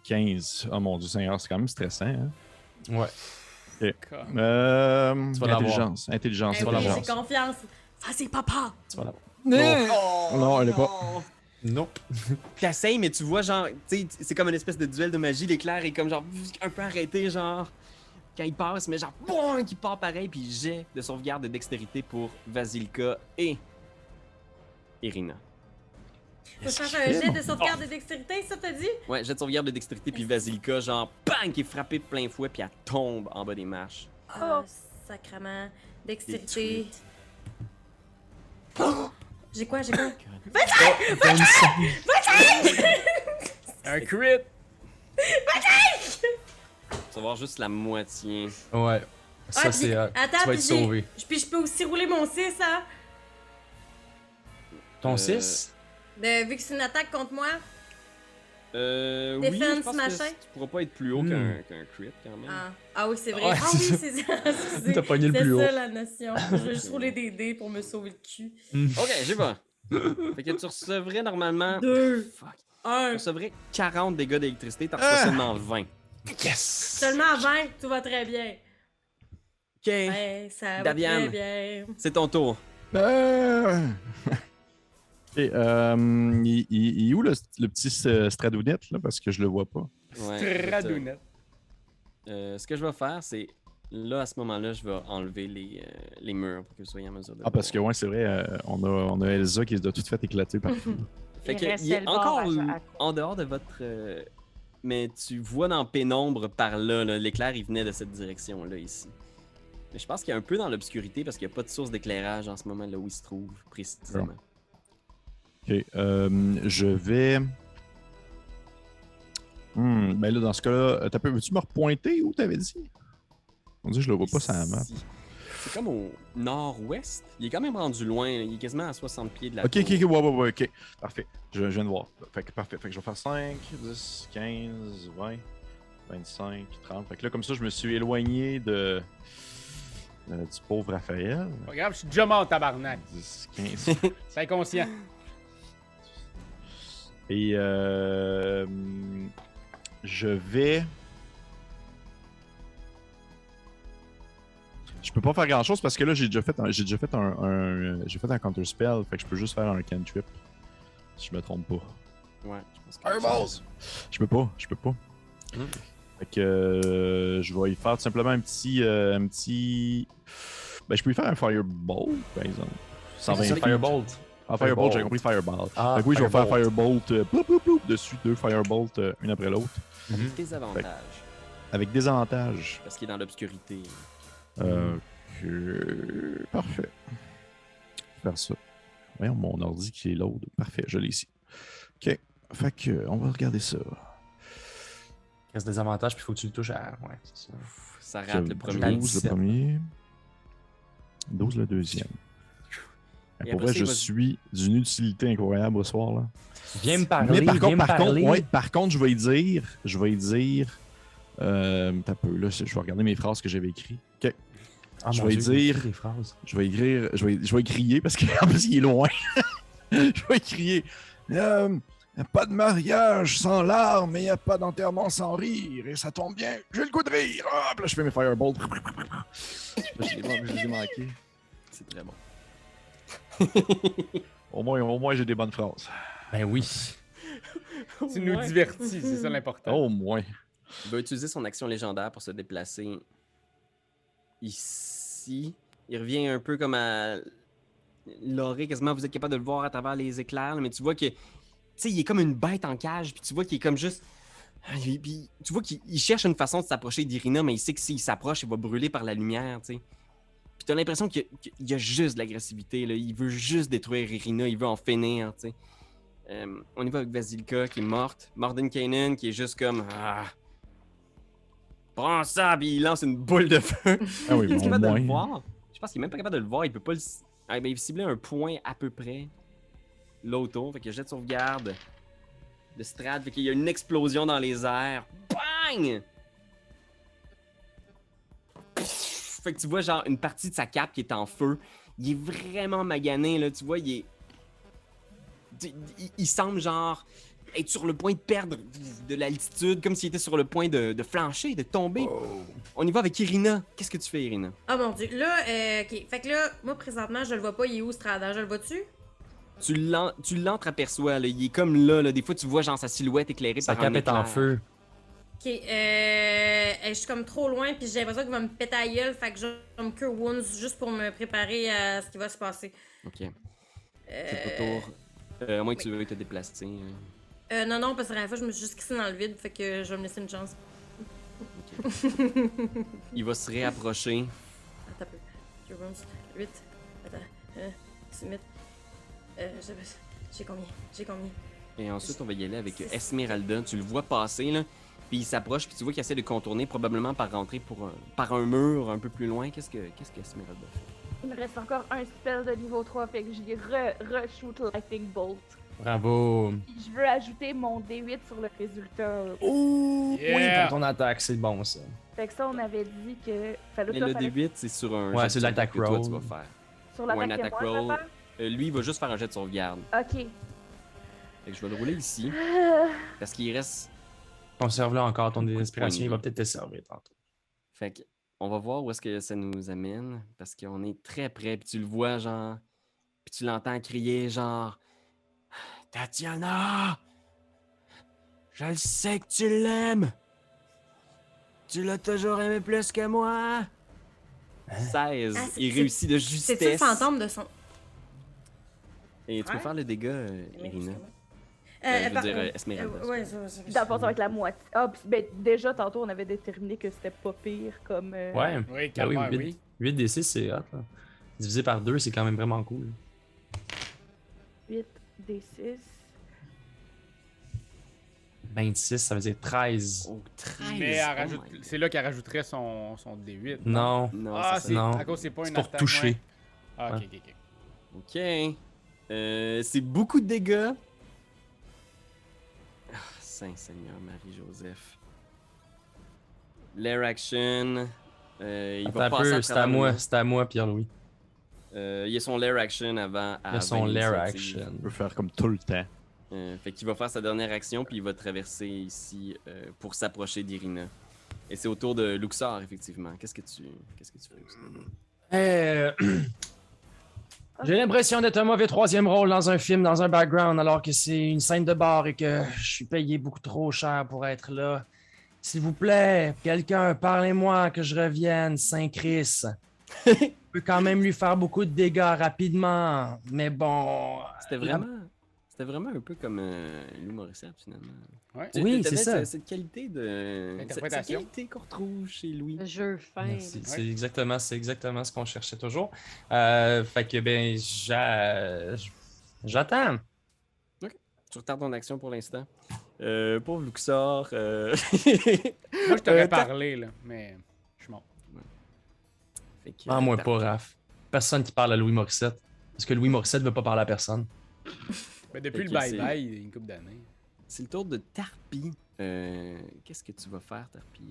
15. Oh mon dieu Seigneur, c'est quand même stressant, hein? Ouais. Ok. Tu vas l'avoir. Intelligence. Intelligence. Eh oui, intelligence. j'ai confiance. Ça, c'est papa. Tu vas l'avoir. Non, elle est pas. Nope. T'essayes, mais tu vois, genre, tu sais, c'est comme une espèce de duel de magie. L'éclair est comme, genre, un peu arrêté, genre, quand il passe, mais genre, boum, qui part pareil. Puis jet de sauvegarde de dextérité pour Vasilka et Irina. Faut que je fasse un jet de sauvegarde de dextérité, ça t'as dit? Ouais, jet de sauvegarde de dextérité, puis Vasilka, genre, bang, qui est frappée de plein fouet, puis elle tombe en bas des marches. Sacrement. Dextérité. Détruite. J'ai quoi? J'ai quoi? Un crit! Tu vas voir juste la moitié. Ouais. Ça, Ah, c'est. puis- Tu attends, vas puis être sauvé. Puis je peux aussi rouler mon 6, hein? Ton Euh, 6? Vu que c'est une attaque contre moi. Oui, je Défense, pense machin. que tu pourras pas être plus haut qu'un crit, quand même. Ah oui, c'est vrai. Ouais, Ah oui, c'est c'est ça. Excusez. T'as pogné le C'est plus ça haut. la notion. Je vais juste rouler des dés pour me sauver le cul. Ok, j'ai pas. Fait que tu recevrais normalement... 2, Fuck. 1. Tu recevrais 40 dégâts d'électricité, t'en reçois seulement 20. Yes! Seulement 20, tout va très bien. Ok, Ouais, ça va Daviane. très bien. c'est ton tour. Ok, il est où le petit Stradounette, là? Parce que je le vois pas. Ouais, Stradounette. ce que je vais faire, c'est... Là, à ce moment-là, je vais enlever les murs pour que vous soyez en mesure de Ah, parce que, voir. ouais, c'est vrai, on a Elsa qui se doit tout fait éclater partout. Fait Il que, restait il est le bord encore à- en dehors de votre... mais tu vois dans la pénombre par là, l'éclair, il venait de cette direction-là, ici. Mais je pense qu'il est un peu dans l'obscurité parce qu'il n'y a pas de source d'éclairage en ce moment là où il se trouve, précisément. Ok, je vais. Ben là, dans ce cas-là, veux-tu me repointer où t'avais dit? On dit que je le vois pas sur la map. C'est comme au nord-ouest. Il est quand même rendu loin. Là. Il est quasiment à 60 pieds de la Ok, tour. ouais, ok. Parfait. Je viens de voir. Fait que parfait. Fait que je vais faire 5, 10, 15, 20, 25, 30. Fait que là, comme ça, je me suis éloigné du pauvre Raphaël. Pas grave, je suis déjà mort, tabarnak. 10, 15. C'est inconscient. Et je vais. Je peux pas faire grand chose parce que là j'ai déjà fait un counter spell, fait que je peux juste faire un cantrip. Si je me trompe pas. Ouais, je pense que Fireballs! Je peux pas. Fait que je vais y faire tout simplement un petit. Ben je peux y faire un fireball, par exemple. C'est 120 Firebolt. Ah, Firebolt, j'ai compris Fireball. Ah, Fait que oui, je vais faire Firebolt. Firebolt, ploup, ploup, ploup, dessus, 2 Firebolt, une après l'autre. des avantages. Avec des avantages. Parce qu'il est dans l'obscurité. Parfait. Faire ça. Voyons mon ordi qui est load. Parfait, je l'ai ici. Ok. Fait que, on va regarder ça. Il reste des avantages, puis il faut que tu le touches à. Ouais, c'est ça. Ça rate le premier. 12 le 17. premier. 12 le deuxième. Et Pour après vrai, ça, je il va- suis d'une utilité incroyable ce soir là. Viens me parler. Mais viens me parler. par contre, je vais y dire. T'as peu, là, je vais regarder mes phrases que j'avais écrites. Ok. Ah, je mon vais Dieu, dire- j'ai écrit des phrases. Je vais écrire, je vais y crier parce qu'en plus il est loin. Je vais y crier. Pas de mariage sans larmes, mais y a pas d'enterrement sans rire. Et ça tombe bien, j'ai le goût de rire. Hop, là je fais mes fireballs. Je les ai manqués. C'est très bon. Au moins j'ai des bonnes phrases. Ben oui. Tu nous Ouais. divertis, c'est ça l'important. Au moins. Il va utiliser son action légendaire pour se déplacer ici. Il revient un peu comme à Loré, quasiment vous êtes capable de le voir à travers les éclairs, là, mais tu vois que, tu sais, il est comme une bête en cage, puis tu vois qu'il est comme juste... Puis tu vois qu'il cherche une façon de s'approcher d'Irina, mais il sait que s'il s'approche, il va brûler par la lumière, tu sais. Puis t'as l'impression qu'il y a juste de l'agressivité, là. Il veut juste détruire Irina, il veut en finir, tu sais. On y va avec Vasilka qui est morte. Mordenkainen qui est juste comme... Ah, prends ça, puis il lance une boule de feu. Ah oui, Il est au capable de le moins. voir. Je pense qu'il est même pas capable de le voir. Il peut pas le. Ah, ben, il ciblait un point à peu près. L'auto. Fait que jet de sauvegarde. De Strad. Fait qu'il y a une explosion dans les airs. Bang! Fait que tu vois, genre, une partie de sa cape qui est en feu. Il est vraiment magané, là. Tu vois, il semble, genre, être sur le point de perdre de l'altitude, comme s'il était sur le point de flancher, de tomber. On y va avec Irina. Qu'est-ce que tu fais, Irina? Oh mon dieu. Là, ok. Fait que là, moi présentement, je le vois pas. Il est où, Strada? Je le vois-tu? Tu l'entreaperçois, là. Il est comme là, là. Des fois, tu vois, genre, sa silhouette éclairée Sa par un cape est en éclair. feu. Ok. Je suis comme trop loin, puis j'ai l'impression qu'il va me péter à la gueule. Fait que je vais me cure wounds juste pour me préparer à ce qui va se passer. Ok. C'est ton tour. À moins que tu veuilles te déplacer. Non, non, parce que la dernière fois, je me suis juste crissée dans le vide. Fait que je vais me laisser une chance. Il va se réapprocher. Attends un peu. Cure wounds. 8. Attends. 6 minutes. J'ai combien? Et ensuite, on va y aller avec Esmeralda. Tu le vois passer, là. Puis il s'approche, puis tu vois qu'il essaie de contourner, probablement par rentrer par un mur un peu plus loin. Qu'est-ce que Esmeralda fait? Il me reste encore un spell de niveau 3, fait que j'y re-shoot Lightning Bolt. Bravo. Puis je veux ajouter mon D8 sur le résultat. Oh, Yeah. oui, pour ton attaque, c'est bon ça. Fait que ça, on avait dit que... Fallait Mais toi, le fallait- D8, c'est sur un Ouais, jet c'est de l'attack sauvegarde que toi, roll. tu vas faire. Sur Ou un l'attaque attack que moi, je vais roll. Lui, il va juste faire un jet de sauvegarde. faire? Ok. Fait que je vais le rouler ici. Parce qu'il reste... Conserve-le encore ton Beaucoup de inspiration, points de il va vie. peut-être te servir tantôt. Fait que, on va voir où est-ce que ça nous amène. Parce qu'on est très près. Puis tu le vois, genre... Puis tu l'entends crier, genre... Tatiana! Je le sais que tu l'aimes! Tu l'as toujours aimé plus que moi! 16. Ah, Il c'est- réussit de C'est-tu le justesse. fantôme de son. Et tu peux Ouais. faire le dégât, Irina. Je veux Par- dire, Esmeralda. ouais, ça. D'abord, ça va être la moitié. Ah, puis ben, déjà, tantôt, on avait déterminé que c'était pas pire comme... Ouais. Oui, Ben oui, calmement, 8, oui. 8 des 6, c'est hot. Là. Divisé par 2, c'est quand même vraiment cool. 8 D6. 26, ça veut dire 13. Oh, 13. Mais elle Oh rajoute... my God. c'est là qu'elle rajouterait son D8. Non. Non, Ah, c'est c'est Non. à cause c'est pas C'est une pour attaque. toucher. Ouais. Ah, ok, Ouais. ok, ok. Ok. C'est beaucoup de dégâts. Ah, Saint-Seigneur Marie-Joseph. L'air action. Il va Attends un passer peu, à c'est travers à le moi, mur. c'est à moi, Pierre-Louis. Il y a son lair action avant. Il y a son lair action. On peut faire comme tout le temps. Fait qu'il va faire sa dernière action, puis il va traverser ici pour s'approcher d'Irina. Et c'est au tour de Luxor, effectivement. Qu'est-ce que tu fais, Luxor? J'ai l'impression d'être un mauvais troisième rôle dans un film, dans un background, alors que c'est une scène de bar et que je suis payé beaucoup trop cher pour être là. S'il vous plaît, quelqu'un, parlez-moi que je revienne, Saint-Chris. Je peux quand même lui faire beaucoup de dégâts rapidement, mais bon... C'était vraiment un peu comme Lou Morissette, finalement. Ouais. Oui, T'avais c'est ça. Cette qualité de... Interprétation. Cette qualité qu'on retrouve chez Louis. Le jeu fin. Merci. Ouais. C'est exactement ce qu'on cherchait toujours. Fait que, ben, j'attends. Tu retardes ton action pour l'instant. Pauvre Luxor. Moi, je t'aurais t'as- parlé, là, mais je suis mort. Fait que, Ah, moi t'as- pas, Raph. Personne qui parle à Louis Morissette. Parce que Louis Morissette veut pas parler à personne. Mais depuis Ok, le bye-bye, il y a une couple d'années. C'est le tour de Tarpi. Qu'est-ce que tu vas faire, Tarpi?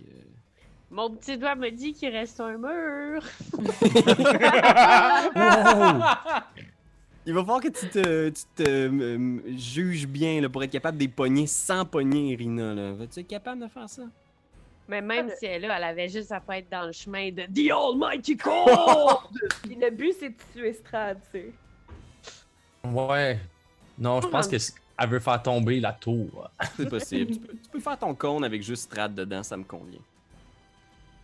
Mon petit doigt me dit qu'il reste un mur. Il va falloir que tu te juges bien là, pour être capable de les pogner sans pogner Irina. Là. Vas-tu être capable de faire ça? Mais même si elle est là, elle avait juste à pas être dans le chemin de The Almighty Cold! Puis le but, c'est de tuer Strad, tu sais. Ouais. Non, je pense qu'elle veut faire tomber la tour. C'est possible. Tu peux faire ton cône avec juste Strad dedans, ça me convient.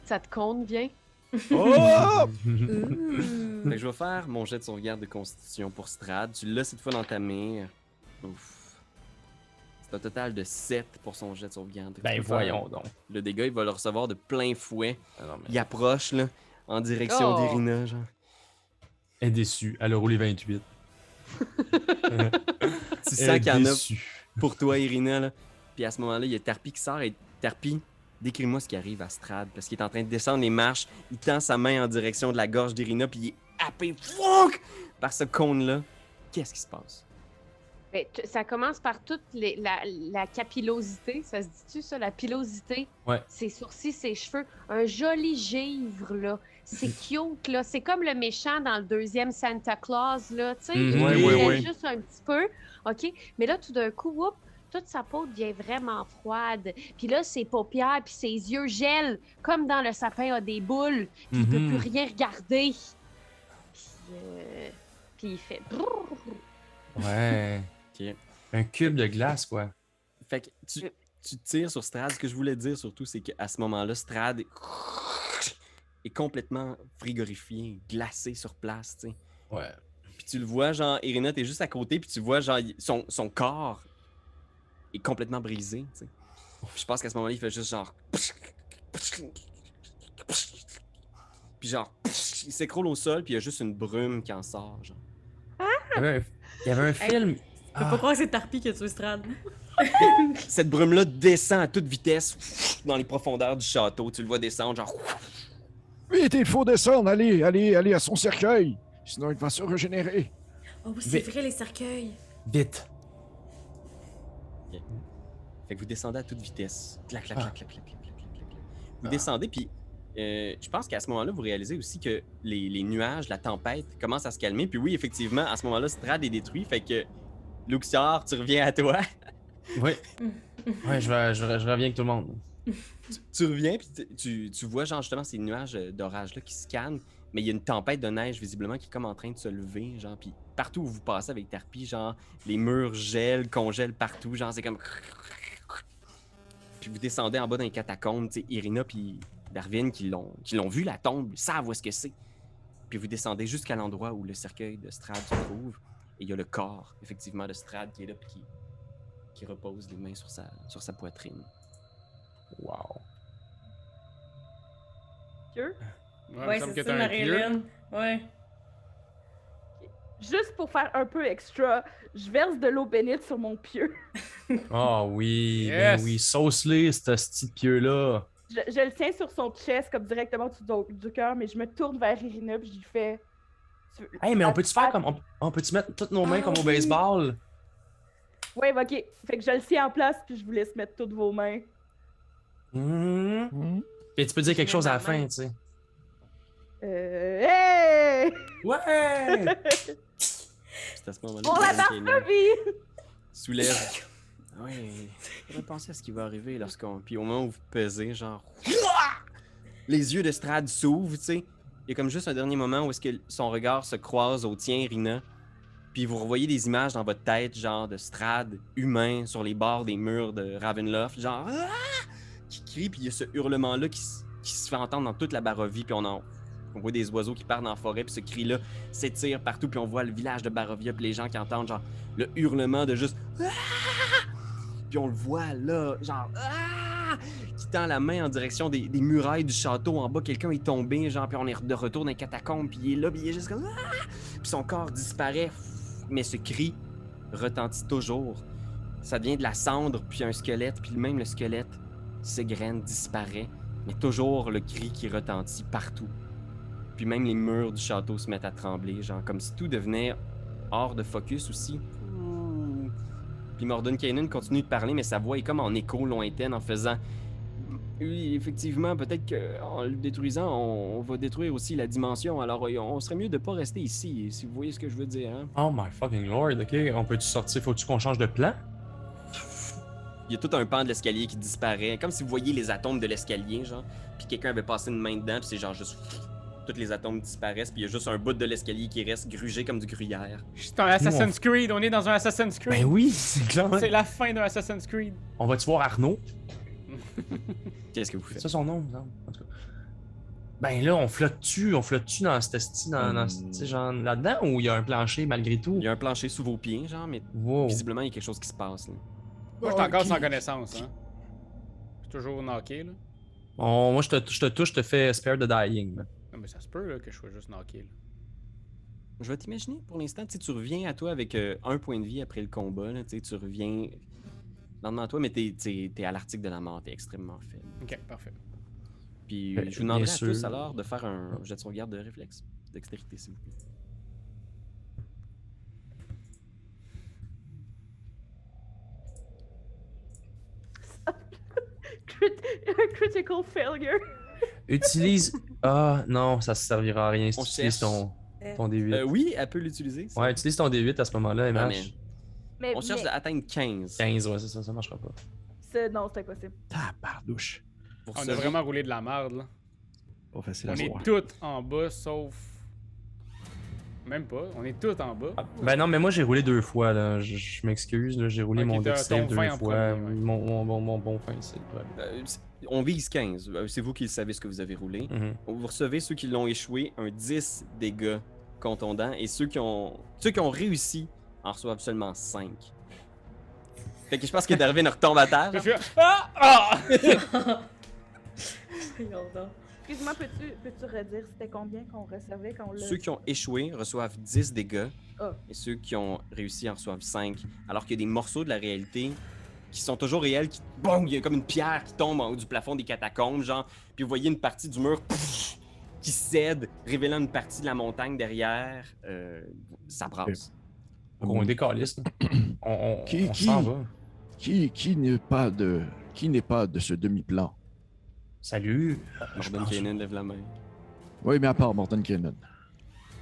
Ça te compte bien? Oh! Fait que je vais faire mon jet de sauvegarde de constitution pour Strad. Tu l'as cette fois dans ta main. Ouf. C'est un total de 7 pour son jet de sauvegarde. Tu Ben peux voyons faire donc. Le dégât, il va le recevoir de plein fouet. Ah non, mais Il approche là, en direction Oh. d'Irina, genre. elle est déçue. Elle a roulé 28. Tu Elle sens est qu'il y en a déçue. pour toi, Irina. Là. Puis à ce moment-là, il y a Tarpi qui sort et Tarpi, décris-moi ce qui arrive à Strad parce qu'il est en train de descendre les marches. Il tend sa main en direction de la gorge d'Irina puis il est happé fouac, par ce cône-là. Qu'est-ce qui se passe? Ben, ça commence par toute la capillosité. Ça se dit-tu, ça, la pilosité? Ouais. Ses sourcils, ses cheveux. Un joli givre, là. C'est cute, là. C'est comme le méchant dans le deuxième Santa Claus, là. Tu sais, Mhm. il Ouais, brillait ouais. juste un petit peu. OK? Mais là, tout d'un coup, whoop, toute sa peau devient vraiment froide. Puis là, ses paupières puis ses yeux gèlent, comme dans Le sapin a des boules. Puis il peut Mhm. plus rien regarder. Puis il fait... Ouais. Ok. Un cube de glace, quoi. Fait que tu tires sur Strad. Ce que je voulais dire surtout, c'est qu'à ce moment-là, Strad est complètement frigorifié, glacé sur place, tu sais. Ouais. Puis tu le vois, genre, Irina, t'es juste à côté, puis tu vois, genre, son corps est complètement brisé, tu sais. Je pense qu'à ce moment-là, il fait juste genre... Puis genre, il s'écroule au sol, puis il y a juste une brume qui en sort, genre. Il y avait un film. Je peux pas croire que c'est Tarpi qui a tué Strad. Cette brume-là descend à toute vitesse dans les profondeurs du château. Tu le vois descendre, genre... Vite, il faut descendre, allez à son cercueil. Sinon, il va se régénérer. Oh, c'est vrai, les cercueils. Vite. Fait que vous descendez à toute vitesse. Clac, clac, clac, clac, clac, clac, clac, clac, clac. Vous descendez, puis je pense qu'à ce moment-là, vous réalisez aussi que les nuages, la tempête commencent à se calmer. Puis oui, effectivement, à ce moment-là, Strad est détruit. Fait que, Luxior, tu reviens à toi. Oui. Ouais, je reviens avec tout le monde. Tu reviens, puis tu vois, genre, justement, ces nuages d'orage-là qui se calment. Mais il y a une tempête de neige, visiblement, qui est comme en train de se lever, genre. Puis partout où vous passez avec Tarpi, genre, les murs gèlent, congèlent partout. Genre, c'est comme... Puis vous descendez en bas dans les catacombes, tu sais, Irina puis Darwin qui l'ont vu, la tombe, savent où est-ce que c'est. Puis vous descendez jusqu'à l'endroit où le cercueil de Strad se trouve. Et il y a le corps, effectivement, de Strad qui est là, puis qui repose les mains sur sa poitrine. Wow. Dieu. Ouais, il me semble que c'est ça, t'as un pieu. Marie-Hélène. Ouais. Juste pour faire un peu extra, je verse de l'eau bénite sur mon pieu. Ah oui, Yes. ben oui, sauce-les, ce petit pieu-là. Je le tiens sur son chest, comme directement au-dessus du cœur, mais je me tourne vers Irina, puis je lui fais. Hey, mais on peut-tu faire comme. On peut-tu mettre toutes nos mains comme au baseball? Ouais, ok. Fait que je le tiens en place, puis je vous laisse mettre toutes vos mains. Mhm. Puis tu peux dire quelque chose à la fin, tu sais. Hey! Ouais! C'est à ce moment-là Pour que la Morgan Kanan Barbie! soulève. Oui, faudrait penser à ce qui va arriver lorsqu'on. Puis au moment où vous pesez, genre. Les yeux de Strad s'ouvrent, tu sais. Il y a comme juste un dernier moment où est-ce que son regard se croise au tien, Rina. Puis vous revoyez des images dans votre tête, genre de Strad humain sur les bords des murs de Ravenloft, genre qui crie, puis il y a ce hurlement-là qui se fait entendre dans toute la Barovie, puis on voit des oiseaux qui partent dans la forêt, puis ce cri-là s'étire partout, puis on voit le village de Barovia, puis les gens qui entendent genre le hurlement de juste puis on le voit là, genre qui tend la main en direction des murailles du château. En bas, quelqu'un est tombé, genre, puis on est de retour dans les catacombes, puis il est là, puis il est juste comme puis son corps disparaît. Mais ce cri retentit toujours. Ça devient de la cendre, puis un squelette, puis même le squelette s'égrène, disparaît. Mais toujours le cri qui retentit partout. Puis même les murs du château se mettent à trembler, genre comme si tout devenait hors de focus aussi. Puis Mordenkainen continue de parler, mais sa voix est comme en écho lointaine en faisant... Oui, effectivement, peut-être qu'en le détruisant, on va détruire aussi la dimension. Alors, on serait mieux de pas rester ici, si vous voyez ce que je veux dire. Hein? Oh my fucking lord, ok. On peut-tu sortir? Faut-tu qu'on change de plan? Il y a tout un pan de l'escalier qui disparaît, comme si vous voyiez les atomes de l'escalier, genre. Puis quelqu'un avait passé une main dedans, puis c'est genre juste... Tous les atomes disparaissent, puis il y a juste un bout de l'escalier qui reste grugé comme du gruyère. C'est un Assassin's Creed, on est dans un Assassin's Creed. Ben oui, c'est clair. C'est la fin d'un Assassin's Creed. On va-tu voir Arnaud? Qu'est-ce que vous C'est faites? ça son nom, non? En tout cas. Ben là, on flotte-tu dans cette style, tu sais, genre là-dedans, ou il y a un plancher malgré tout? Il y a un plancher sous vos pieds, genre, mais Wow. visiblement, il y a quelque chose qui se passe, là. Moi, je suis encore Ok. sans connaissance, hein. Je suis toujours knocké, là. Moi, je te touche, je te fais spare the dying. là. Non, mais ça se peut, là, que je sois juste knocké, là. Je vais t'imaginer, pour l'instant, tu sais, tu reviens à toi avec un point de vie après le combat, là, tu sais, tu reviens lentement à toi, mais t'es à l'article de la mort, t'es extrêmement faible. Ok, parfait. Puis Ben, je vous demanderai bien à tous sûr. alors de faire un jet de sauvegarde de réflexe, dextérité, s'il vous plaît. Critical failure. Utilise. Ah non, ça servira à rien si On tu utilises cherche. ton D8. Oui, elle peut l'utiliser. ça. Ouais, utilise ton D8 à ce moment-là, Ah, MH. Mais, On cherche mais- à atteindre 15. 15, ouais, c'est ça, ça marchera pas. Non, c'est impossible. Tabardouche. Pour On a sauver- vraiment roulé de la merde, là. Pas facile On à est voir. toutes en bas, sauf... Même pas, on est toutes en bas. Ah, ben non, mais moi j'ai roulé 2 fois, là. Je m'excuse, là. J'ai roulé Ok, mon t'as deck save ton 2 fin en fois. premier, ouais. Mon bon fin, c'est le problème. On vise 15. C'est vous qui savez ce que vous avez roulé. Mhm. Vous recevez ceux qui l'ont échoué un 10 dégâts contondants et ceux qui ont réussi en reçoivent seulement 5. Fait que je pense que Darwin retombe à terre. Je fais... Ah! Ah! Voyons donc. Excuse-moi, peux-tu redire c'était combien qu'on recevait quand on l'a. Ceux qui ont échoué reçoivent 10 dégâts Ah. et ceux qui ont réussi en reçoivent 5. Alors qu'il y a des morceaux de la réalité qui sont toujours réels, qui... Bon, il y a comme une pierre qui tombe en haut du plafond des catacombes, genre, puis vous voyez une partie du mur qui cède, révélant une partie de la montagne derrière. Ça brasse. Donc, on décalisse, là. On Qui- s'en va. Qui n'est pas de ce demi-plan? Salut. Jordan Kanan lève la main. Oui, mais à part Mordenkainen.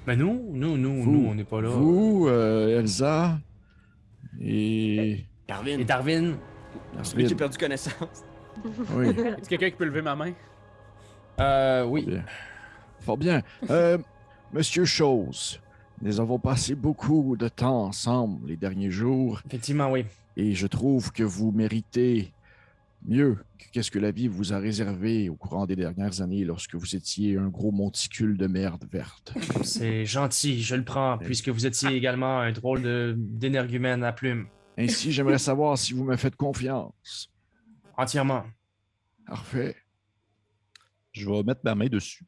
Mais nous, on n'est pas là. Vous, Elsa et... Darwin, Et Darwin, celui qui a perdu connaissance. Oui, Est-ce quelqu'un qui peut lever ma main? oui. bien. Fort bien. Monsieur Chose, nous avons passé beaucoup de temps ensemble les derniers jours Effectivement, oui. et je trouve que vous méritez mieux que qu'est-ce que la vie vous a réservé au courant des dernières années lorsque vous étiez un gros monticule de merde verte. C'est gentil, je le prends, puisque vous étiez également un drôle d'énergumène à plumes. Ainsi, j'aimerais savoir si vous me faites confiance. Entièrement. Parfait. Je vais mettre ma main dessus.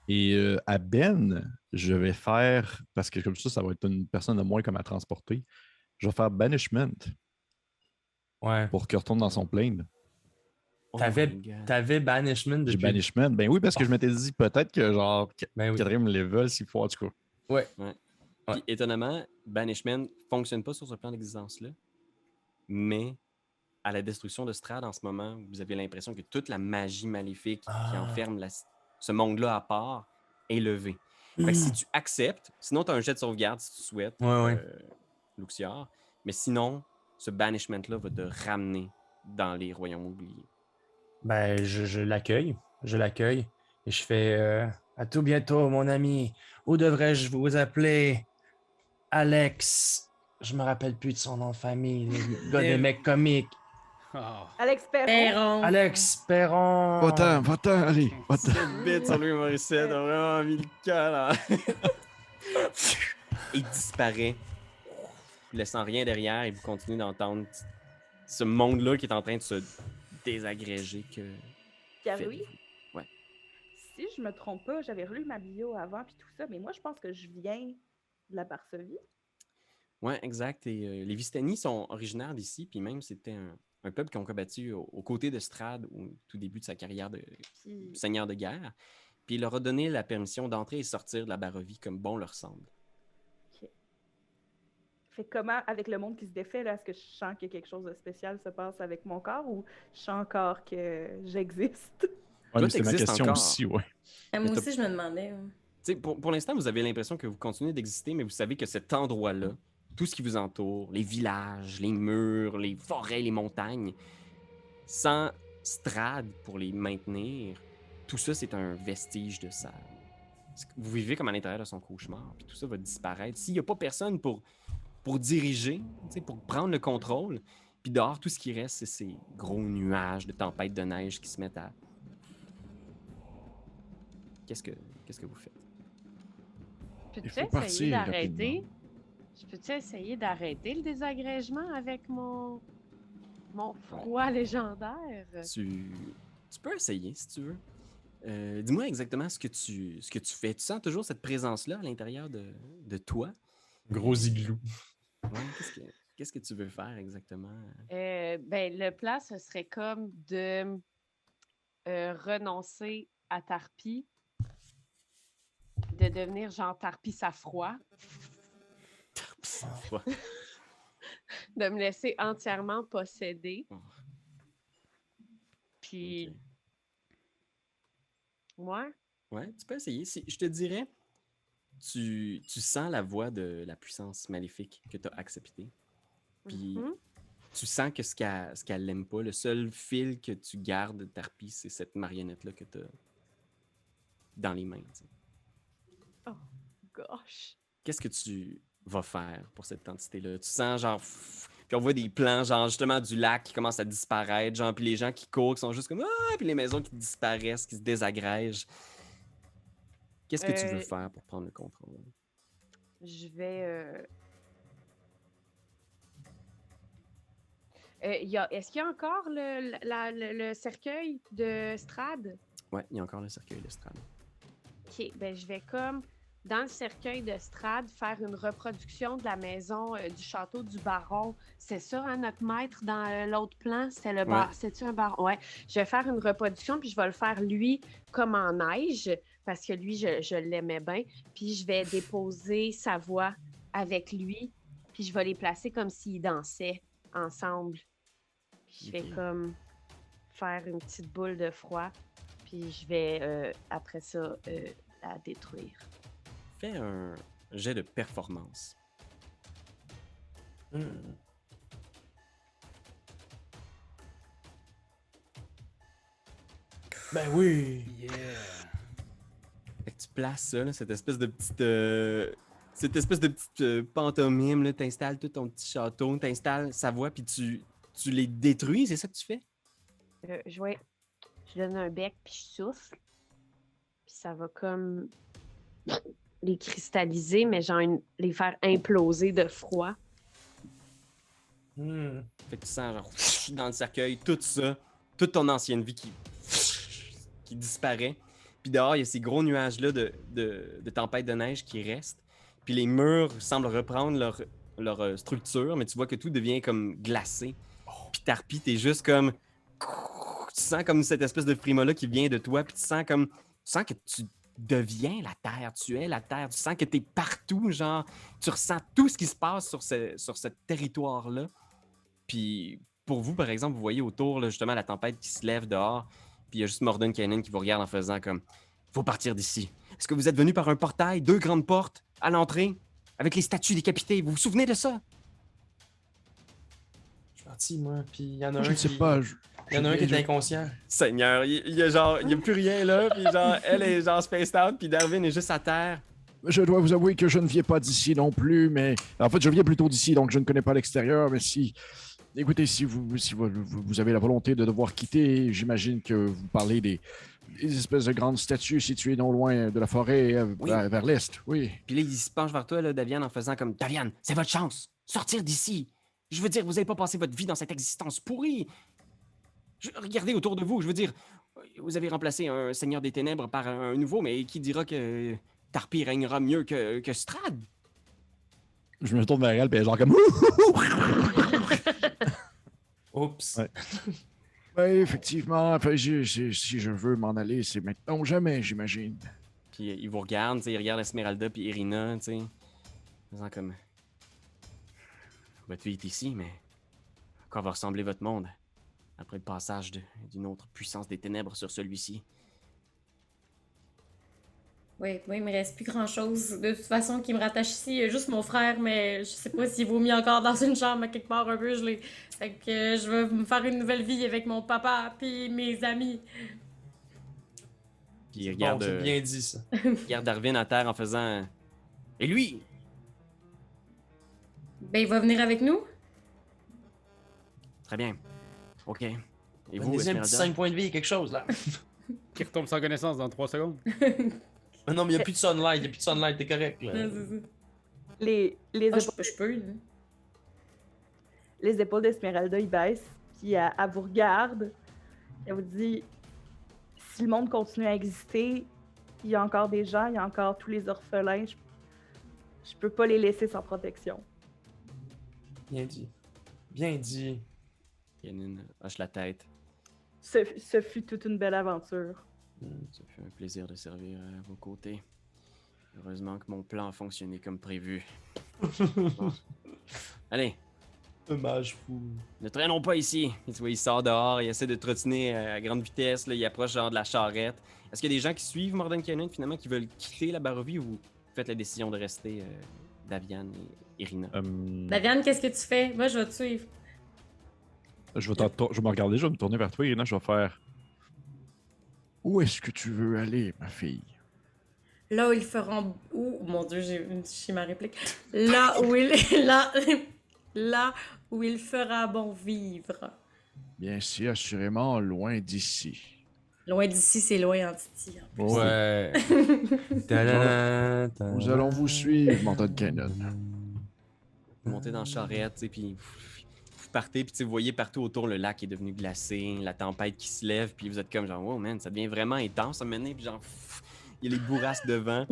Et à Ben, je vais faire, parce que comme ça va être une personne de moins comme à transporter, je vais faire Banishment. Ouais. pour qu'il retourne dans son plane. Oh T'avais- my God. T'avais Banishment J'ai depuis... banishment. Ben oui, parce que je m'étais dit peut-être que genre Ben oui. 4e level, s'il faut, en tout cas. Ouais. Puis étonnamment, Banishment fonctionne pas sur ce plan d'existence-là, mais à la destruction de Strahd en ce moment, vous avez l'impression que toute la magie maléfique qui Ah. enferme ce monde-là à part est levée. Fait que si tu acceptes, sinon tu as un jet de sauvegarde si tu souhaites, Ouais. Luxior, mais sinon, ce Banishment-là va te ramener dans les royaumes oubliés. Ben, je l'accueille. Je l'accueille. Et je fais à tout bientôt, mon ami. Où devrais-je vous appeler? Alex. Je me rappelle plus de son nom de famille. Le gars des mecs comiques. Oh. Alex Perron. Perron. Alex Perron. Va-t'en, allez, va-t'en. Cette bite sur lui, Morissette a vraiment mis le cœur là. Il disparaît, laissant rien derrière, et vous continuez d'entendre ce monde-là qui est en train de se désagréger. Pierre-Louis, Ouais. si je me trompe pas, j'avais relu ma bio avant puis tout ça, mais moi je pense que je viens de la Varsovie. Ouais, exact. Et les Vistani sont originaires d'ici, puis même c'était un peuple qui ont combattu aux côtés de Strahd au tout début de sa carrière de Puis seigneur de guerre. Puis il leur a donné la permission d'entrer et sortir de la Barovie comme bon leur semble. fait comment avec le monde qui se défait là, est-ce que je sens que quelque chose de spécial se passe avec mon corps ou je sens encore que j'existe? Ouais, Toi, mais c'est ma t'existes question encore. aussi, ouais. Moi Mais aussi, je me demandais. Tu sais, pour l'instant, vous avez l'impression que vous continuez d'exister, mais vous savez que cet endroit-là, tout ce qui vous entoure, les villages, les murs, les forêts, les montagnes, sans Strahd pour les maintenir, tout ça, c'est un vestige de ça. Vous vivez comme à l'intérieur de son cauchemar, puis tout ça va disparaître. S'il n'y a pas personne pour diriger, tu sais, pour prendre le contrôle, puis dehors, tout ce qui reste, c'est ces gros nuages de tempêtes de neige qui se mettent à... Qu'est-ce que vous faites? Peux-tu faut essayer partir d'arrêter? Peux-tu essayer d'arrêter le désagrégement avec mon froid légendaire? Tu peux essayer si tu veux. Dis-moi exactement ce que tu fais. Tu sens toujours cette présence-là à l'intérieur de toi? Gros igloo. Ouais, qu'est-ce que tu veux faire exactement? Ben, le plan, ce serait comme de renoncer à Tarpi, de devenir genre Tarpi sa froid, Ouais. de me laisser entièrement posséder. Oh. Puis, Ok. ouais. Ouais, tu peux essayer. Je te dirais, tu sens la voix de la puissance maléfique que tu as acceptée. Puis Mhm. tu sens que ce qu'elle n'aime pas, le seul fil que tu gardes de Tarpi, c'est cette marionnette-là que tu as dans les mains. Tu sais. Gosh. Qu'est-ce que tu vas faire pour cette entité-là? Tu sens genre... Puis on voit des plans, genre justement du lac qui commence à disparaître, genre, puis les gens qui courent, qui sont juste comme... Ah! Puis les maisons qui disparaissent, qui se désagrègent. Qu'est-ce que tu veux faire pour prendre le contrôle? Je vais. Est-ce qu'il y a encore le cercueil de Strahd? Ouais, il y a encore le cercueil de Strahd. OK, ben je vais comme dans le cercueil de Strahd faire une reproduction de la maison du château du baron. C'est ça, hein, notre maître dans l'autre plan? C'était le bar. Ouais. C'est-tu un baron? Ouais. Je vais faire une reproduction, puis je vais le faire lui comme en neige, parce que lui, je l'aimais bien. Puis je vais déposer sa voix avec lui, puis je vais les placer comme s'ils dansaient ensemble. Puis je vais Ok. comme faire une petite boule de froid, puis je vais après ça la détruire. Fais un jet de performance. Ben oui. Yeah. Fait que tu places ça, là, cette espèce de petite pantomime, là, t'installes tout ton petit château, t'installes sa voix, puis tu les détruis, c'est ça que tu fais? Je donne un bec, puis je souffle. Puis ça va comme les cristalliser, mais genre les faire imploser de froid. Fait que tu sens genre dans le cercueil, tout ça, toute ton ancienne vie qui disparaît. Puis dehors, il y a ces gros nuages-là de tempêtes de neige qui restent. Puis les murs semblent reprendre leur structure, mais tu vois que tout devient comme glacé. Puis Tarpi, t'es juste comme... Tu sens comme cette espèce de frima-là qui vient de toi, puis tu sens que tu deviens la Terre, tu es la Terre, tu sens que t'es partout, genre, tu ressens tout ce qui se passe sur ce territoire-là. Puis pour vous, par exemple, vous voyez autour, là, justement, la tempête qui se lève dehors, puis il y a juste Mordenkainen qui vous regarde en faisant comme « Faut partir d'ici. Est-ce que vous êtes venu par un portail, 2 grandes portes, à l'entrée, avec les statues décapitées? Vous vous souvenez de ça? » Je suis parti, moi, puis il y en a Je un ne sais qui... pas. Il y en a un qui est inconscient. Seigneur, il y a genre, il y a plus rien là, puis genre, elle est genre spaced out, puis Darwin est juste à terre. Je dois vous avouer que je ne viens pas d'ici non plus, mais en fait, je viens plutôt d'ici, donc je ne connais pas l'extérieur. Mais écoutez, si vous avez la volonté de devoir quitter, j'imagine que vous parlez des espèces de grandes statues situées non loin de la forêt Oui. vers l'est. Oui. Puis là, il se penche vers toi, là, Daviane, en faisant comme Daviane, c'est votre chance, sortir d'ici. Je veux dire, vous n'avez pas passé votre vie dans cette existence pourrie. Regardez autour de vous, je veux dire, vous avez remplacé un Seigneur des Ténèbres par un nouveau, mais qui dira que Tarpi régnera mieux que Strad? Je me tourne vers elle, puis elle est genre comme. Oups. Ouais. Oui, effectivement. Enfin, si je veux m'en aller, c'est maintenant ou jamais, j'imagine. Puis il vous regarde, tu sais, il regarde Esmeralda puis Irina, tu sais, faisant comme... Votre vie est ici, mais à quoi va ressembler votre monde après le passage d'une autre puissance des ténèbres sur celui-ci? Oui, moi, il me reste plus grand-chose. De toute façon, qui me rattache ici, il y a juste mon frère, mais je sais pas s'il vaut mieux encore dans une chambre à quelque part un peu gelée. Fait que je vais me faire une nouvelle vie avec mon papa puis mes amis. Puis il Bon, regarde, c'est bien dit, ça. il regarde Darwin à terre en faisant... Et lui? Ben, il va venir avec nous? Très bien. OK. Et vous, Donnez-y un petit Esmeralda? 5 points de vie, quelque chose, là. Qui retombe sans connaissance dans 3 secondes. Mais non, mais il n'y a plus de sunlight, t'es correct, là. Ouais, c'est ça. Les Ah, épaules, je peux, là. les épaules d'Esmeralda, ils baissent, puis elle vous regarde. Elle vous dit, si le monde continue à exister, il y a encore des gens, il y a encore tous les orphelins. Je peux pas les laisser sans protection. Bien dit. Bien dit. Yannin hoche la tête. Ce fut toute une belle aventure. Ça fait un plaisir de servir à vos côtés. Heureusement que mon plan a fonctionné comme prévu. Bon. Allez, Dommage fou. ne traînons pas ici. Tu vois, il sort dehors, il essaie de trottiner à grande vitesse, là, il approche genre de la charrette. Est-ce qu'il y a des gens qui suivent Mordenkainen finalement, qui veulent quitter la Barovie, ou vous faites la décision de rester Daviane et Irina? Daviane, qu'est-ce que tu fais? Moi, je vais te suivre. Je vais me regarder, je vais me tourner vers toi, Irina, je vais faire. Où est-ce que tu veux aller, ma fille? Là où ils feront... Ouh, mon Dieu, j'ai ma réplique. Là où il... Là où il fera bon vivre. Bien, c'est assurément loin d'ici. Loin d'ici, c'est loin en Titi. Ouais. Nous allons vous suivre, Mordenkainen. Vous montez dans la charrette, tu sais, puis vous partez, puis tu sais, vous voyez partout autour le lac est devenu glacé, la tempête qui se lève, puis vous êtes comme genre, wow man, ça devient vraiment intense à mener, puis genre, il y a les bourrasques devant.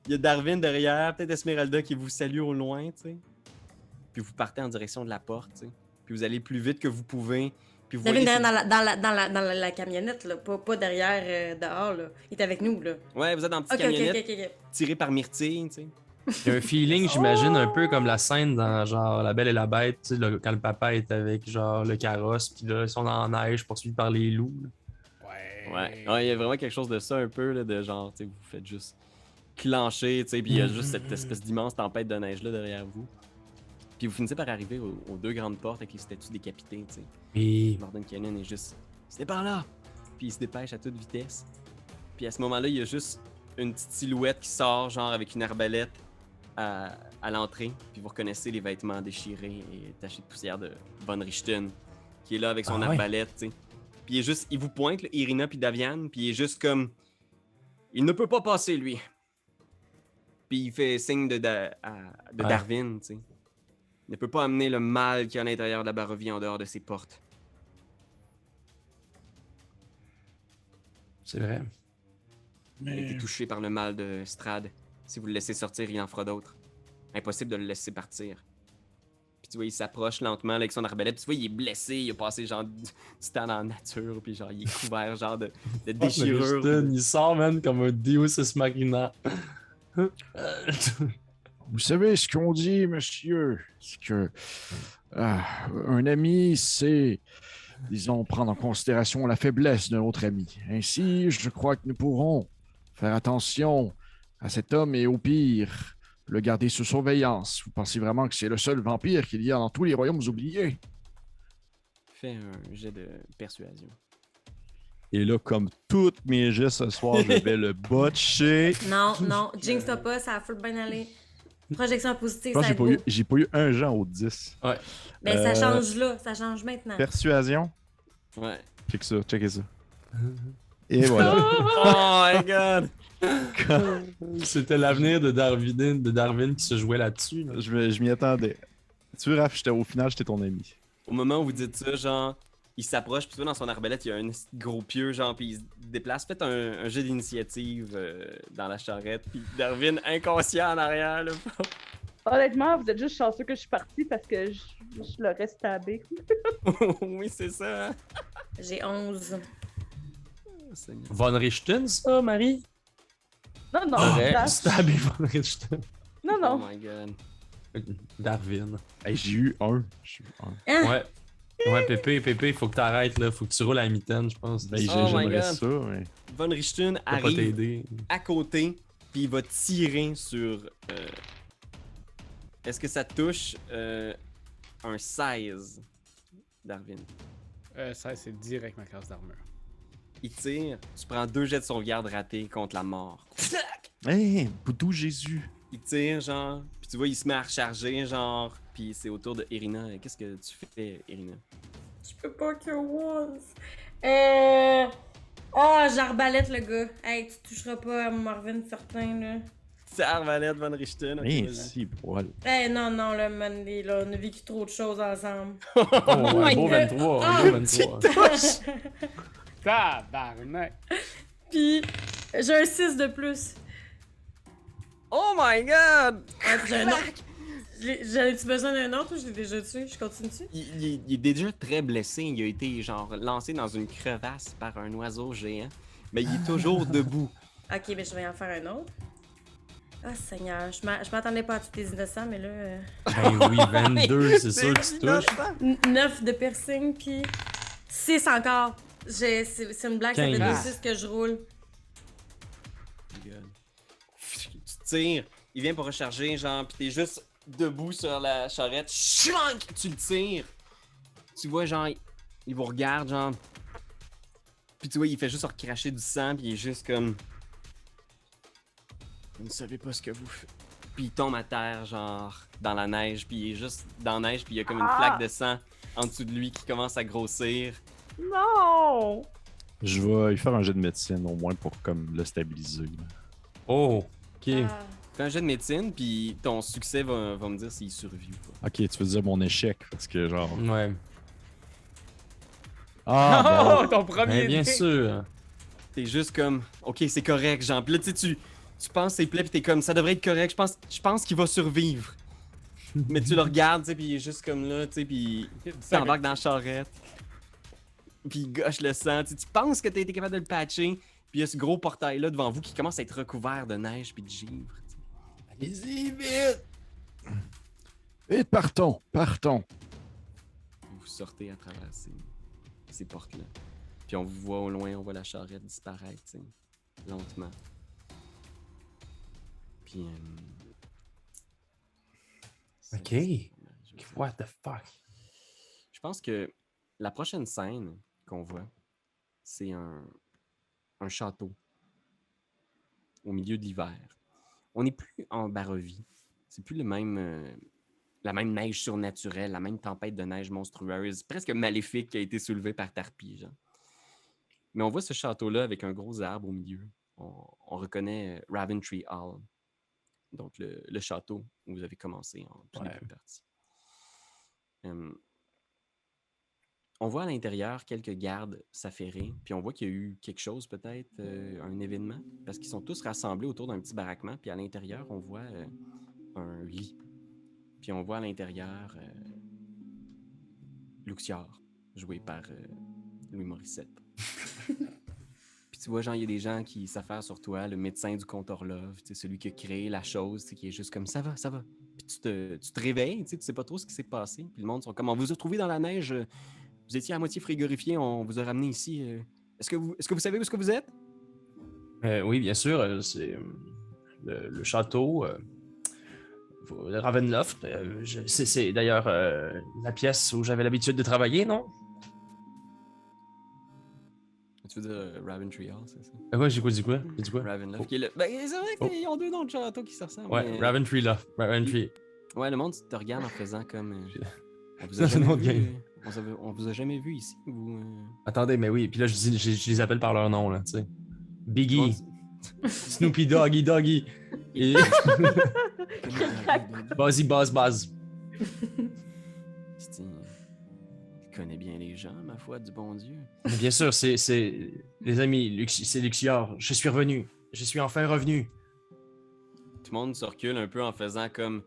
Il y a Darwin derrière, peut-être Esmeralda qui vous salue au loin, tu sais. Puis vous partez en direction de la porte, tu sais. Puis vous allez plus vite que vous pouvez. Puis vous David, voyez... dans la camionnette, là, pas derrière, dehors, là. Il est avec nous, là. Ouais, vous êtes dans une petite Ok, camionnette ok. tirée par Myrtille, tu sais. Il y a un feeling, j'imagine, un peu comme la scène dans genre La Belle et la Bête, tu sais, quand le papa est avec genre le carrosse, puis là, ils sont dans la neige, poursuivis par les loups. Là. Ouais, il y a vraiment quelque chose de ça un peu, là, de genre, tu sais, vous faites juste clencher, tu sais, puis il y a juste cette espèce d'immense tempête de neige-là derrière vous. Puis vous finissez par arriver aux 2 grandes portes avec les statues décapitées, tu sais. Et Mordenkainen est juste « C'est par là! » Puis il se dépêche à toute vitesse. Puis à ce moment-là, il y a juste une petite silhouette qui sort, genre avec une arbalète à l'entrée. Puis vous reconnaissez les vêtements déchirés et tachés de poussière de Von Richten, qui est là avec son arbalète, tu sais. Puis il vous pointe, là, Irina puis Daviane, puis il est juste comme... Il ne peut pas passer, lui. Puis il fait signe de Darwin, tu sais. Il ne peut pas amener le mal qu'il y a à l'intérieur de la Barovie en dehors de ses portes. c'est vrai. Il a été touché par le mal de Strad. Si vous le laissez sortir, il en fera d'autres. Impossible de le laisser partir. Puis Puis tu vois, il s'approche lentement là, avec son arbalète. Puis tu vois, il est blessé. Il a passé genre du temps dans la nature. Puis genre, il est couvert genre de déchirures. Richton, il sort, man, comme un Deus Ex Machina. Vous savez ce qu'on dit, monsieur, c'est que un ami, c'est, disons, prendre en considération la faiblesse de notre ami. Ainsi, je crois que nous pourrons faire attention à cet homme et au pire, le garder sous surveillance. Vous pensez vraiment que c'est le seul vampire qu'il y a dans tous les royaumes oubliés? Fais un jet de persuasion. Et là, comme tous mes jets ce soir, je vais le botcher. Non, jinx-toi pas, ça a full bien aller. Projection positive, Je pense ça que va être beau. j'ai pas eu un jet au 10. Ben, ça change là, ça change maintenant. Persuasion. Ouais. Checkez ça. Et voilà. Oh my god! C'était l'avenir de Darwin qui se jouait là-dessus. Là. Je m'y attendais. Tu vois, Raph, au final, j'étais ton ami. Au moment où vous dites ça, genre, il s'approche, puis tu vois, dans son arbalète, il y a un gros pieu, genre, puis il se déplace. Faites un jeu d'initiative dans la charrette, puis Darwin inconscient en arrière, là. Honnêtement, vous êtes juste chanceux que je suis partie parce que je l'aurais stabé. Oui, c'est ça. Hein? J'ai 11. Von Richten, ça, Marie? Non, non, Arrête, Dash. stabber Von Richten. Non, Oh non. my god. Darwin. Hey, j'ai eu un. Hein? Ouais. Ouais, Pépé, il faut que t'arrêtes, là. Faut que tu roules à la mitaine, je pense. Ben, Oh my j'aimerais God. ça, mais... Von Richten Je peux pas arrive t'aider. à côté, puis il va tirer sur... Est-ce que ça touche un 16, Darwin? Ça, c'est direct ma classe d'armure. Il tire, tu prends 2 jets de sauvegarde ratés contre la mort. Hey, Boudou Jésus. Il tire, genre, puis tu vois, il se met à recharger, genre, puis c'est au tour de Irina. Qu'est-ce que tu fais, Irina? Je peux pas que once. J'arbalète le gars. Hey, tu toucheras pas à Marvin, certain, là. C'est Arvalette Von Richten. ok, Hey, vas-y. si, voilà. Non, là, man, là, on a vécu trop de choses ensemble. Oh, ouais, my beau God. 23, Ah, beau 23. Tabarnak! Puis, j'ai un 6 de plus. Oh my god! Ouais, puis j'ai un autre. J'avais-tu besoin d'un autre ou je l'ai déjà tué? Je continue-tu? Il est déjà très blessé. Il a été, genre, lancé dans une crevasse par un oiseau géant. Mais il est toujours debout. Ok, ben je vais en faire un autre. Ah, Seigneur, je m'attendais pas à tous les innocents, mais là. Ben oui, 22, c'est sûr que tu touches. 9 de piercing, puis 6 encore. C'est une blague, ça fait 15. 2-6 que je roule. Tu tires, il vient pour recharger, genre, pis t'es juste debout sur la charrette. Schlank! Tu le tires. Tu vois, genre, il vous regarde, genre. Puis tu vois, il fait juste recracher du sang, puis il est juste comme. Vous ne savez pas ce que vous faites. Puis il tombe à terre, genre, dans la neige, puis il est juste dans la neige, puis il y a comme une flaque de sang en dessous de lui qui commence à grossir. Non! Je vais lui faire un jet de médecine, au moins, pour comme le stabiliser. là. Oh, ok. Ah. Fais un jet de médecine, puis ton succès va me dire s'il survit ou pas. Ok, tu veux dire mon échec, parce que genre... Ouais. Ah, Oh, ton premier Ben, bien dé. sûr. T'es juste comme, ok, c'est correct, genre. Puis là, tu sais, tu penses ses plaies, puis t'es comme, ça devrait être correct, je pense qu'il va survivre. Mais tu le regardes, tu sais, puis il est juste comme là, tu sais, puis il s'embarque dans la charrette. Puis il gauche le sang, tu sais, tu penses que t'as été capable de le patcher, puis il y a ce gros portail-là devant vous qui commence à être recouvert de neige puis de givre. tu sais. Allez-y, vite! Vite, partons, partons. Vous sortez à travers ces portes-là. Puis on vous voit au loin, on voit la charrette disparaître, tu sais, lentement. Puis... Ok. je- What the fuck? Je pense que la prochaine scène qu'on voit, c'est un château au milieu de l'hiver. On n'est plus en Barovie. C'est plus le même, la même neige surnaturelle, la même tempête de neige monstrueuse, presque maléfique qui a été soulevée par Tarpi, genre. Mais on voit ce château-là avec un gros arbre au milieu. On reconnaît Raventree Hall, donc le château où vous avez commencé en tout Ouais. début de partie. On voit à l'intérieur quelques gardes s'affairer, puis on voit qu'il y a eu quelque chose peut-être, un événement, parce qu'ils sont tous rassemblés autour d'un petit baraquement, puis à l'intérieur, on voit un lit. Puis on voit à l'intérieur Luxior, joué par Louis Morissette. Puis tu vois, genre, il y a des gens qui s'affairent sur toi, le médecin du comte Orlov, celui qui a créé la chose, qui est juste comme ça va, ça va. Puis tu te réveilles, tu sais pas trop ce qui s'est passé. Puis le monde sont comme, on vous a trouvé dans la neige, vous étiez à moitié frigorifié, on vous a ramené ici. Est-ce que vous savez où est-ce que vous êtes? Oui, bien sûr, c'est le château de Ravenloft. C'est d'ailleurs la pièce où j'avais l'habitude de travailler, non? Tu veux dire Raventry Hall, c'est ça? Ouais, j'ai dit quoi? J'ai dit quoi? Ravenloft, qui est le... Ben, c'est vrai qu'ils ont deux noms de château qui se ressemblent. Ouais, mais... Raventry Loft. Raventry. Ouais, le monde te regarde en faisant comme... on vous Ça, a c'est le jamais nom de vu, game. on vous a jamais vu ici. Vous, Attendez, mais oui, puis là, je les appelle par leur nom, là, tu sais. tout le Biggie, monde- Snoopy Doggy, et Buzzy Buzz. Il connaît bien les gens, ma foi, du bon Dieu. Mais bien sûr, c'est les amis, c'est Luxior. Je suis revenu. Je suis enfin revenu. Tout le monde se recule un peu en faisant comme...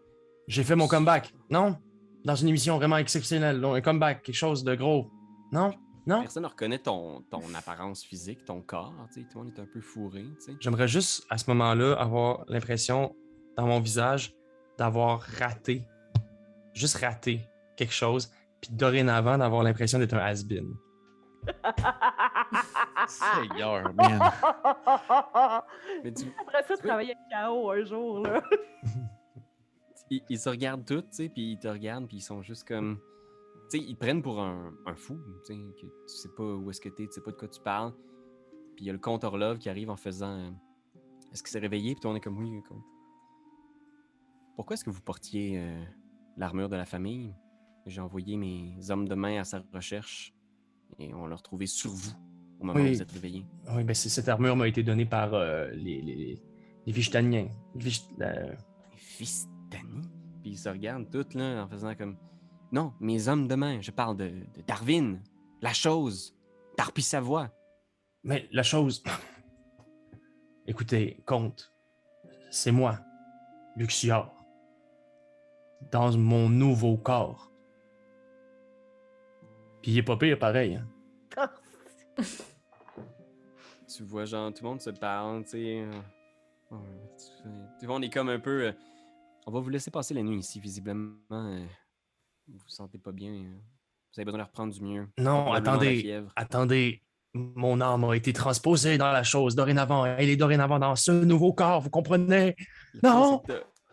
J'ai fait mon comeback. Non? Dans une émission vraiment exceptionnelle. Un comeback, quelque chose de gros. Non? Non? Personne ne reconnaît ton apparence physique, ton corps, tu sais. Tout le monde est un peu fourré, tu sais. J'aimerais juste, à ce moment-là, avoir l'impression, dans mon visage, d'avoir raté. Juste raté quelque chose. Puis dorénavant, d'avoir l'impression d'être un has-been. Seigneur, man. Mais Après ça, travailler avec KO un jour, là. ils se regardent tous, tu sais, puis ils te regardent, puis ils sont juste comme... Tu sais, ils te prennent pour un fou, tu sais, que tu sais pas où est-ce que t'es, tu sais pas de quoi tu parles. Puis il y a le comte Orlov qui arrive en faisant... est-ce qu'il s'est réveillé? Puis on est comme, oui, comte. Pourquoi est-ce que vous portiez l'armure de la famille? J'ai envoyé mes hommes de main à sa recherche et on l'a retrouvé sur vous au moment où vous êtes réveillé. Oui, ben cette armure m'a été donnée par les Vishtaniens. Les Vistani? Puis ils se regardent tous là en faisant comme... Non, mes hommes de main, je parle de Darwin, la chose, Tarpi Savoie. Mais la chose... Écoutez, comte, c'est moi, Luxior, dans mon nouveau corps. Puis il est pas pire pareil. Hein. Tu vois, genre, tout le monde se parle, tu sais. Tout le monde est comme un peu... on va vous laisser passer la nuit ici, visiblement. Vous vous sentez pas bien. Vous avez besoin de reprendre du mieux. Non, Probablement la fièvre. attendez. Mon âme a été transposée dans la chose dorénavant. Elle est dorénavant dans ce nouveau corps, vous comprenez? Non!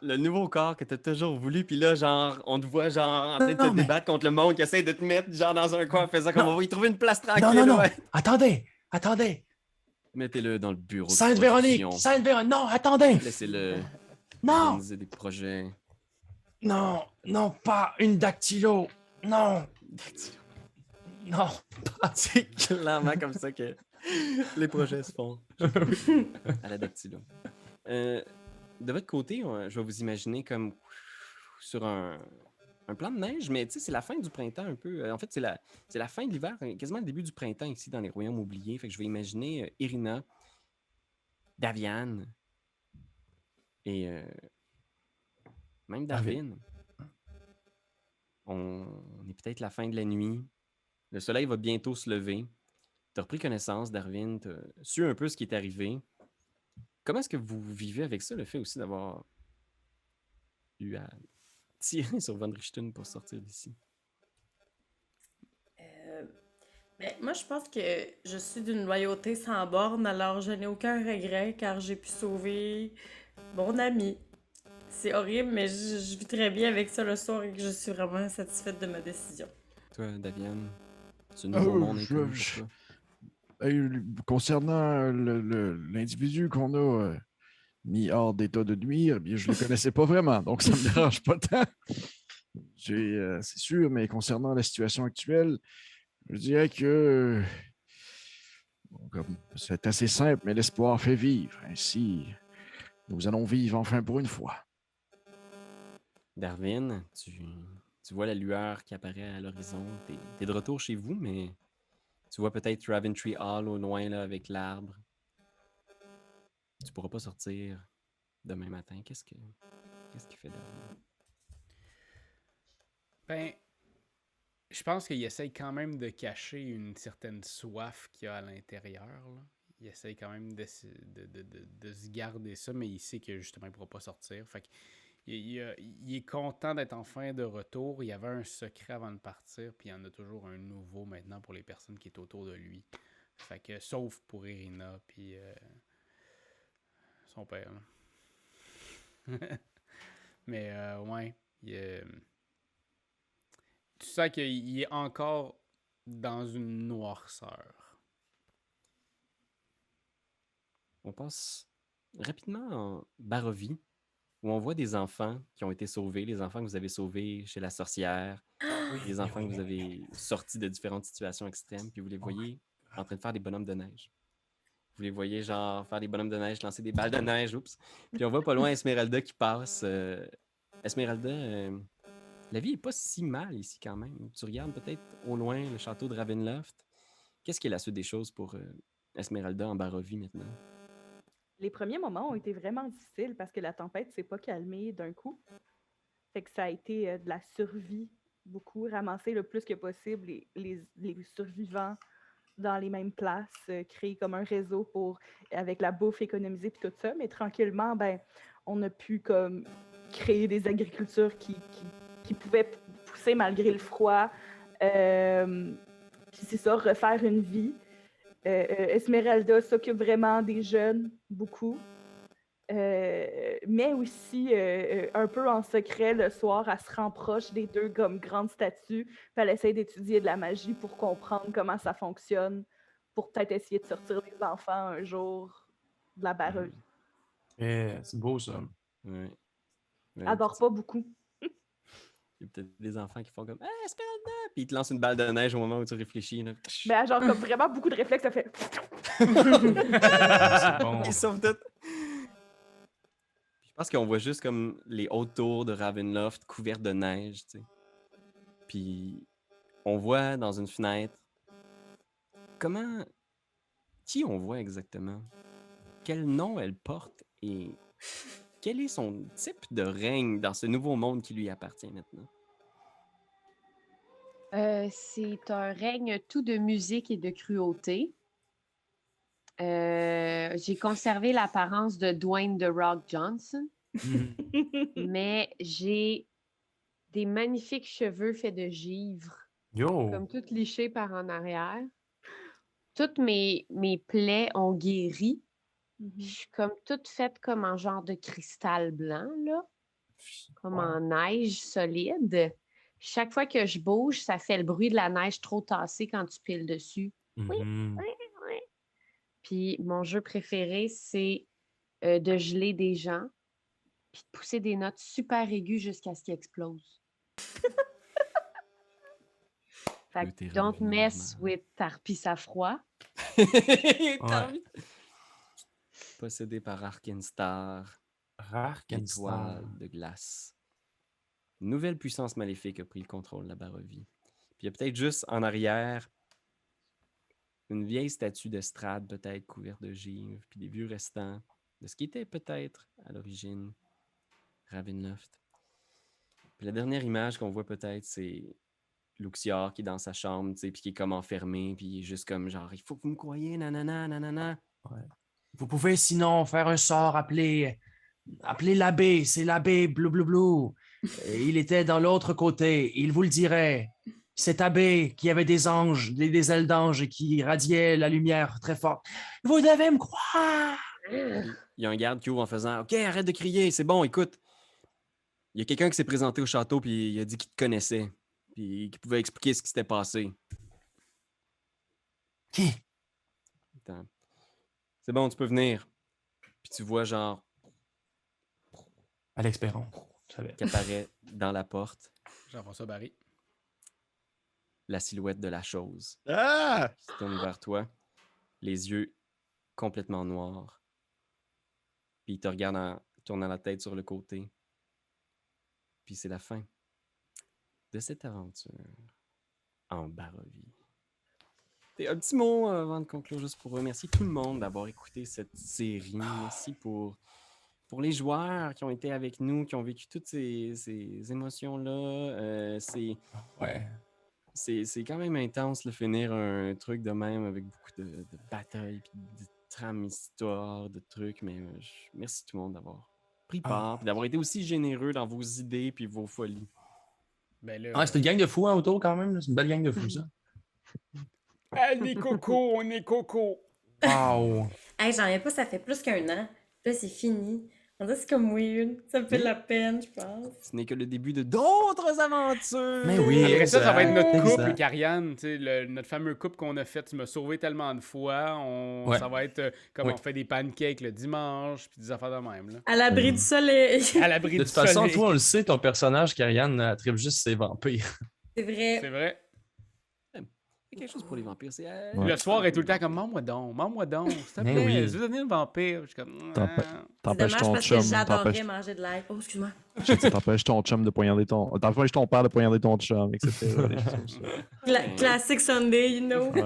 Le nouveau corps que t'as toujours voulu, puis là, genre, on te voit, genre, en train de te débattre contre le monde qui essaie de te mettre, genre, dans un coin en faisant comme on va y trouver une place tranquille. Non. Ouais. Attendez. Mettez-le dans le bureau. Sainte-Véronique! Non, attendez! Laissez-le Non! organiser des projets. Non, pas une dactylo. Non, pas. C'est clairement comme ça que les projets se font. À la dactylo. De votre côté, je vais vous imaginer comme sur un plan de neige, mais tu sais, c'est la fin du printemps un peu. En fait, c'est la fin de l'hiver, quasiment le début du printemps ici dans les royaumes oubliés. Fait que je vais imaginer Irina, Davian et même Darwin. On est peut-être la fin de la nuit. Le soleil va bientôt se lever. Tu as repris connaissance, Darwin. Tu as su un peu ce qui est arrivé. Comment est-ce que vous vivez avec ça, le fait aussi d'avoir eu à tirer sur Von Richten pour sortir d'ici? Ben, moi, je pense que je suis d'une loyauté sans borne, alors je n'ai aucun regret car j'ai pu sauver mon ami. C'est horrible, mais je vis très bien avec ça le soir et que je suis vraiment satisfaite de ma décision. Toi, Davian, c'est un nouveau monde inconnu pour toi. Concernant l'individu qu'on a mis hors d'état de nuire, eh bien, je ne le connaissais pas vraiment, donc ça ne me dérange pas tant. C'est sûr, mais concernant la situation actuelle, je dirais que c'est assez simple, mais l'espoir fait vivre. Ainsi, nous allons vivre enfin pour une fois. Darwin, tu vois la lueur qui apparaît à l'horizon. T'es de retour chez vous, mais tu vois peut-être Raventry Hall au loin là, avec l'arbre. Tu pourras pas sortir demain matin. Qu'est-ce qu'il fait, Darwin? Ben, je pense qu'il essaye quand même de cacher une certaine soif qu'il y a à l'intérieur. Là. Il essaye quand même de se garder ça, mais il sait que justement il ne pourra pas sortir. Fait que il est content d'être enfin de retour. Il y avait un secret avant de partir, puis il y en a toujours un nouveau maintenant pour les personnes qui sont autour de lui. Fait que, sauf pour Irina, puis son père. Là. Mais ouais, tu sens qu'il est encore dans une noirceur. On passe rapidement en Barovie, où on voit des enfants qui ont été sauvés, les enfants que vous avez sauvés chez la sorcière, les enfants que vous avez sortis de différentes situations extrêmes, puis vous les voyez en train de faire des bonhommes de neige. Vous les voyez genre faire des bonhommes de neige, lancer des balles de neige, oups. Puis on voit pas loin Esmeralda qui passe. Esmeralda, la vie est pas si mal ici quand même. Tu regardes peut-être au loin le château de Ravenloft. Qu'est-ce qui est la suite des choses pour Esmeralda en Barovie maintenant? Les premiers moments ont été vraiment difficiles parce que la tempête s'est pas calmée d'un coup. Fait que ça a été de la survie, beaucoup, ramasser le plus que possible les survivants dans les mêmes places, créer comme un réseau pour, avec la bouffe, économiser puis tout ça. Mais tranquillement, ben, on a pu comme créer des agricultures qui pouvaient pousser malgré le froid. Puis c'est ça, refaire une vie. Esmeralda s'occupe vraiment des jeunes, beaucoup. Mais aussi, un peu en secret, le soir, elle se rapproche des deux comme grandes statues, puis elle essaie d'étudier de la magie pour comprendre comment ça fonctionne, pour peut-être essayer de sortir les enfants un jour de la Barovie. C'est beau ça. Ouais. Elle dort pas beaucoup. Il y a peut-être des enfants qui font comme « Esmeralda! » Puis ils te lancent une balle de neige au moment où tu réfléchis. Là. Mais elle a genre comme vraiment beaucoup de réflexes, ça fait... C'est bon. Ils sauvent tout. Je pense qu'on voit juste comme les hautes tours de Ravenloft couvertes de neige, tu sais. Puis on voit dans une fenêtre comment... Qui on voit exactement? Quel nom elle porte et quel est son type de règne dans ce nouveau monde qui lui appartient maintenant? C'est un règne tout de musique et de cruauté. J'ai conservé l'apparence de Dwayne The Rock Johnson, mais j'ai des magnifiques cheveux faits de givre, Yo! comme tout liché par en arrière. Toutes mes plaies ont guéri. Je suis comme toute faite comme en genre de cristal blanc, là, comme en neige solide. Chaque fois que je bouge, ça fait le bruit de la neige trop tassée quand tu piles dessus. Oui, oui, oui. Puis mon jeu préféré, c'est de geler des gens puis de pousser des notes super aiguës jusqu'à ce qu'ils explosent. Fait que don't mess with Tarpis à froid. Possédé par Arkenstar, étoile de glace. Une nouvelle puissance maléfique a pris le contrôle de la Barovie. Puis il y a peut-être juste en arrière une vieille statue de Strad, peut-être couverte de givre, puis des vieux restants de ce qui était peut-être à l'origine Ravenloft. Puis la dernière image qu'on voit peut-être, c'est Luxior qui est dans sa chambre, tu sais, puis qui est comme enfermé, puis il est juste comme genre, il faut que vous me croyez, nanana, nanana. Ouais. Vous pouvez sinon faire un sort appelé l'abbé, c'est l'abbé Blou Blou Blou. Il était dans l'autre côté, il vous le dirait. Cet abbé qui avait des anges, des ailes d'ange et qui radiait la lumière très forte. Vous devez me croire! Il y a un garde qui ouvre en faisant « Ok, arrête de crier, c'est bon, écoute. » Il y a quelqu'un qui s'est présenté au château puis il a dit qu'il te connaissait, puis qu'il pouvait expliquer ce qui s'était passé. Qui? Attends. C'est bon, tu peux venir. Puis tu vois genre Alex Perron. qui apparaît dans la porte, Jean-François Barry. la silhouette de la chose Ah! qui se tourne vers toi, les yeux complètement noirs. Puis il te regarde en tournant la tête sur le côté. Puis c'est la fin de cette aventure en Barovie. Et un petit mot avant de conclure, juste pour remercier tout le monde d'avoir écouté cette série. Merci pour pour les joueurs qui ont été avec nous, qui ont vécu toutes ces émotions-là, Ouais. c'est quand même intense de finir un truc de même avec beaucoup de batailles, puis de trames, histoires, de trucs. Mais merci tout le monde d'avoir pris part, puis d'avoir été aussi généreux dans vos idées puis vos folies. Ben là, Ah, c'était une gang de fous hein, autour quand même. C'est une belle gang de fous, ça. les cocos, on est cocos. Wow. Hey, j'en ai pas, ça fait plus qu'1 an. Là, c'est fini. On dirait que c'est comme weird. Ça me fait de la peine, je pense. Ce n'est que le début de d'autres aventures! Mais oui. Après ça va être notre exact. couple, Karianne. Tu sais, notre fameux couple qu'on a fait. Tu m'as sauvé tellement de fois. Ouais. Ça va être comme Oui. on fait des pancakes le dimanche, puis des affaires de même. Là. À l'abri du soleil. À l'abri De du toute façon, soleil. toi, on le sait, ton personnage, Karianne, attripe juste ses vampires. C'est vrai. C'est vrai. C'est quelque chose pour les vampires. C'est Le soir est tout le temps comme mens-moi donc, s'il te Mais plaît, oui. je veux devenir le vampire. Je suis comme. T'en Ah. fais- C'est T'empêches dommage ton parce que chum. j'adorerais manger de l'ail. Oh, excuse-moi. T'empêches ton chum de poignarder ton. T'empêches ton père de poignarder ton chum, etc. des choses comme ça. Classic Sunday, you know. Ouais.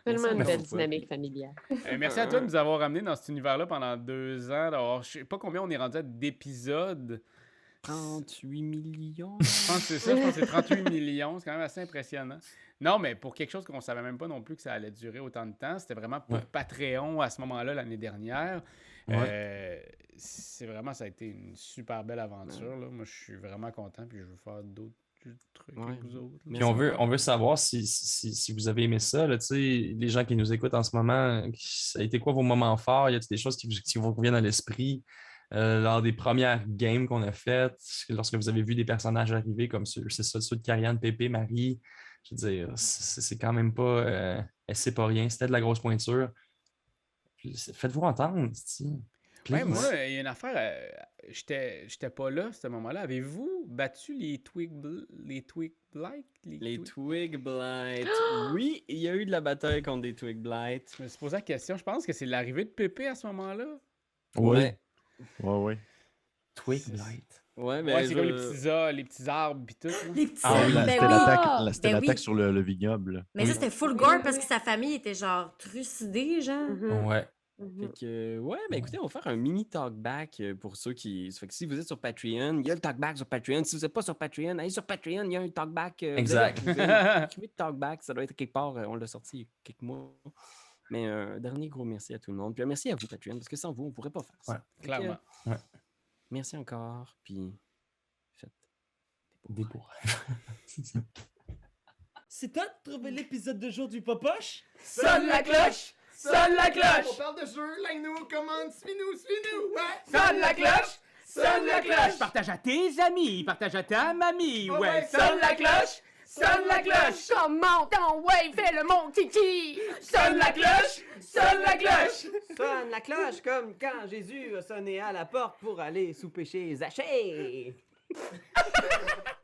Tellement une Merci belle beaucoup. dynamique familiale. Merci à toi de nous avoir ramenés dans cet univers-là pendant 2 ans. Alors, je sais pas combien on est rendu d'épisodes. 38 millions. Je pense que c'est ça, je pense que c'est 38 millions. C'est quand même assez impressionnant. Non, mais pour quelque chose qu'on savait même pas non plus que ça allait durer autant de temps, c'était vraiment pour Ouais. Patreon à ce moment-là, l'année dernière. C'est vraiment, ça a été une super belle aventure. Là. Moi, je suis vraiment content, puis je veux faire d'autres trucs Ouais. avec vous autres. là. Puis on veut savoir si vous avez aimé ça. Là, tu sais, les gens qui nous écoutent en ce moment, ça a été quoi vos moments forts? Y a des choses qui vous reviennent à l'esprit lors des premières games qu'on a faites, lorsque vous avez vu des personnages arriver comme ceux de Karianne, Pépé, Marie? Je veux dire, c'est quand même pas... c'est pas rien. C'était de la grosse pointure. Puis, faites-vous entendre, Ouais, moi, il y a une affaire. J'étais pas là à ce moment-là. Avez-vous battu les Twig Blight? Les Twig Blight. Oui, il y a eu de la bataille contre des Twig Blight. Je me suis posé la question. Je pense que c'est l'arrivée de Pépé à ce moment-là. Ouais. Ouais. Twig Blight. Ouais, mais Ouais, c'est comme les petits arbres pis tout. là. Les petits Ah oui, ben C'était oui. l'attaque Ben l'attaque oui. sur le vignoble. Mais ça, c'était full gore parce que sa famille était genre trucidée, genre. Mhm, Ouais. mhm. Fait que, ouais, ben écoutez, on va faire un mini talkback pour ceux qui. Ça fait que si vous êtes sur Patreon, il y a le talkback sur Patreon. Si vous n'êtes pas sur Patreon, allez sur Patreon, il y a un talkback. Exact. Écrivez talkback, ça doit être quelque part. On l'a sorti il y a quelques mois. Mais un dernier gros merci à tout le monde. Puis un merci à vous, Patreon, parce que sans vous, on ne pourrait pas faire ça. Ouais, Fait que, Clairement. merci encore, puis faites Des bourres. C'est toi de trouver l'épisode de jour du Popoche? Sonne la cloche! Sonne la cloche! On parle de jeu, like-nous, commande, suis-nous, ouais! Sonne la cloche! Sonne la cloche! Partage à tes amis, partage à ta mamie, ouais! Sonne la cloche! Sonne la cloche! Comment ton ouais, fais le mon kiki! Sonne la cloche! Sonne la cloche! Sonne la cloche comme quand Jésus a sonné à la porte pour aller souper chez Zachée.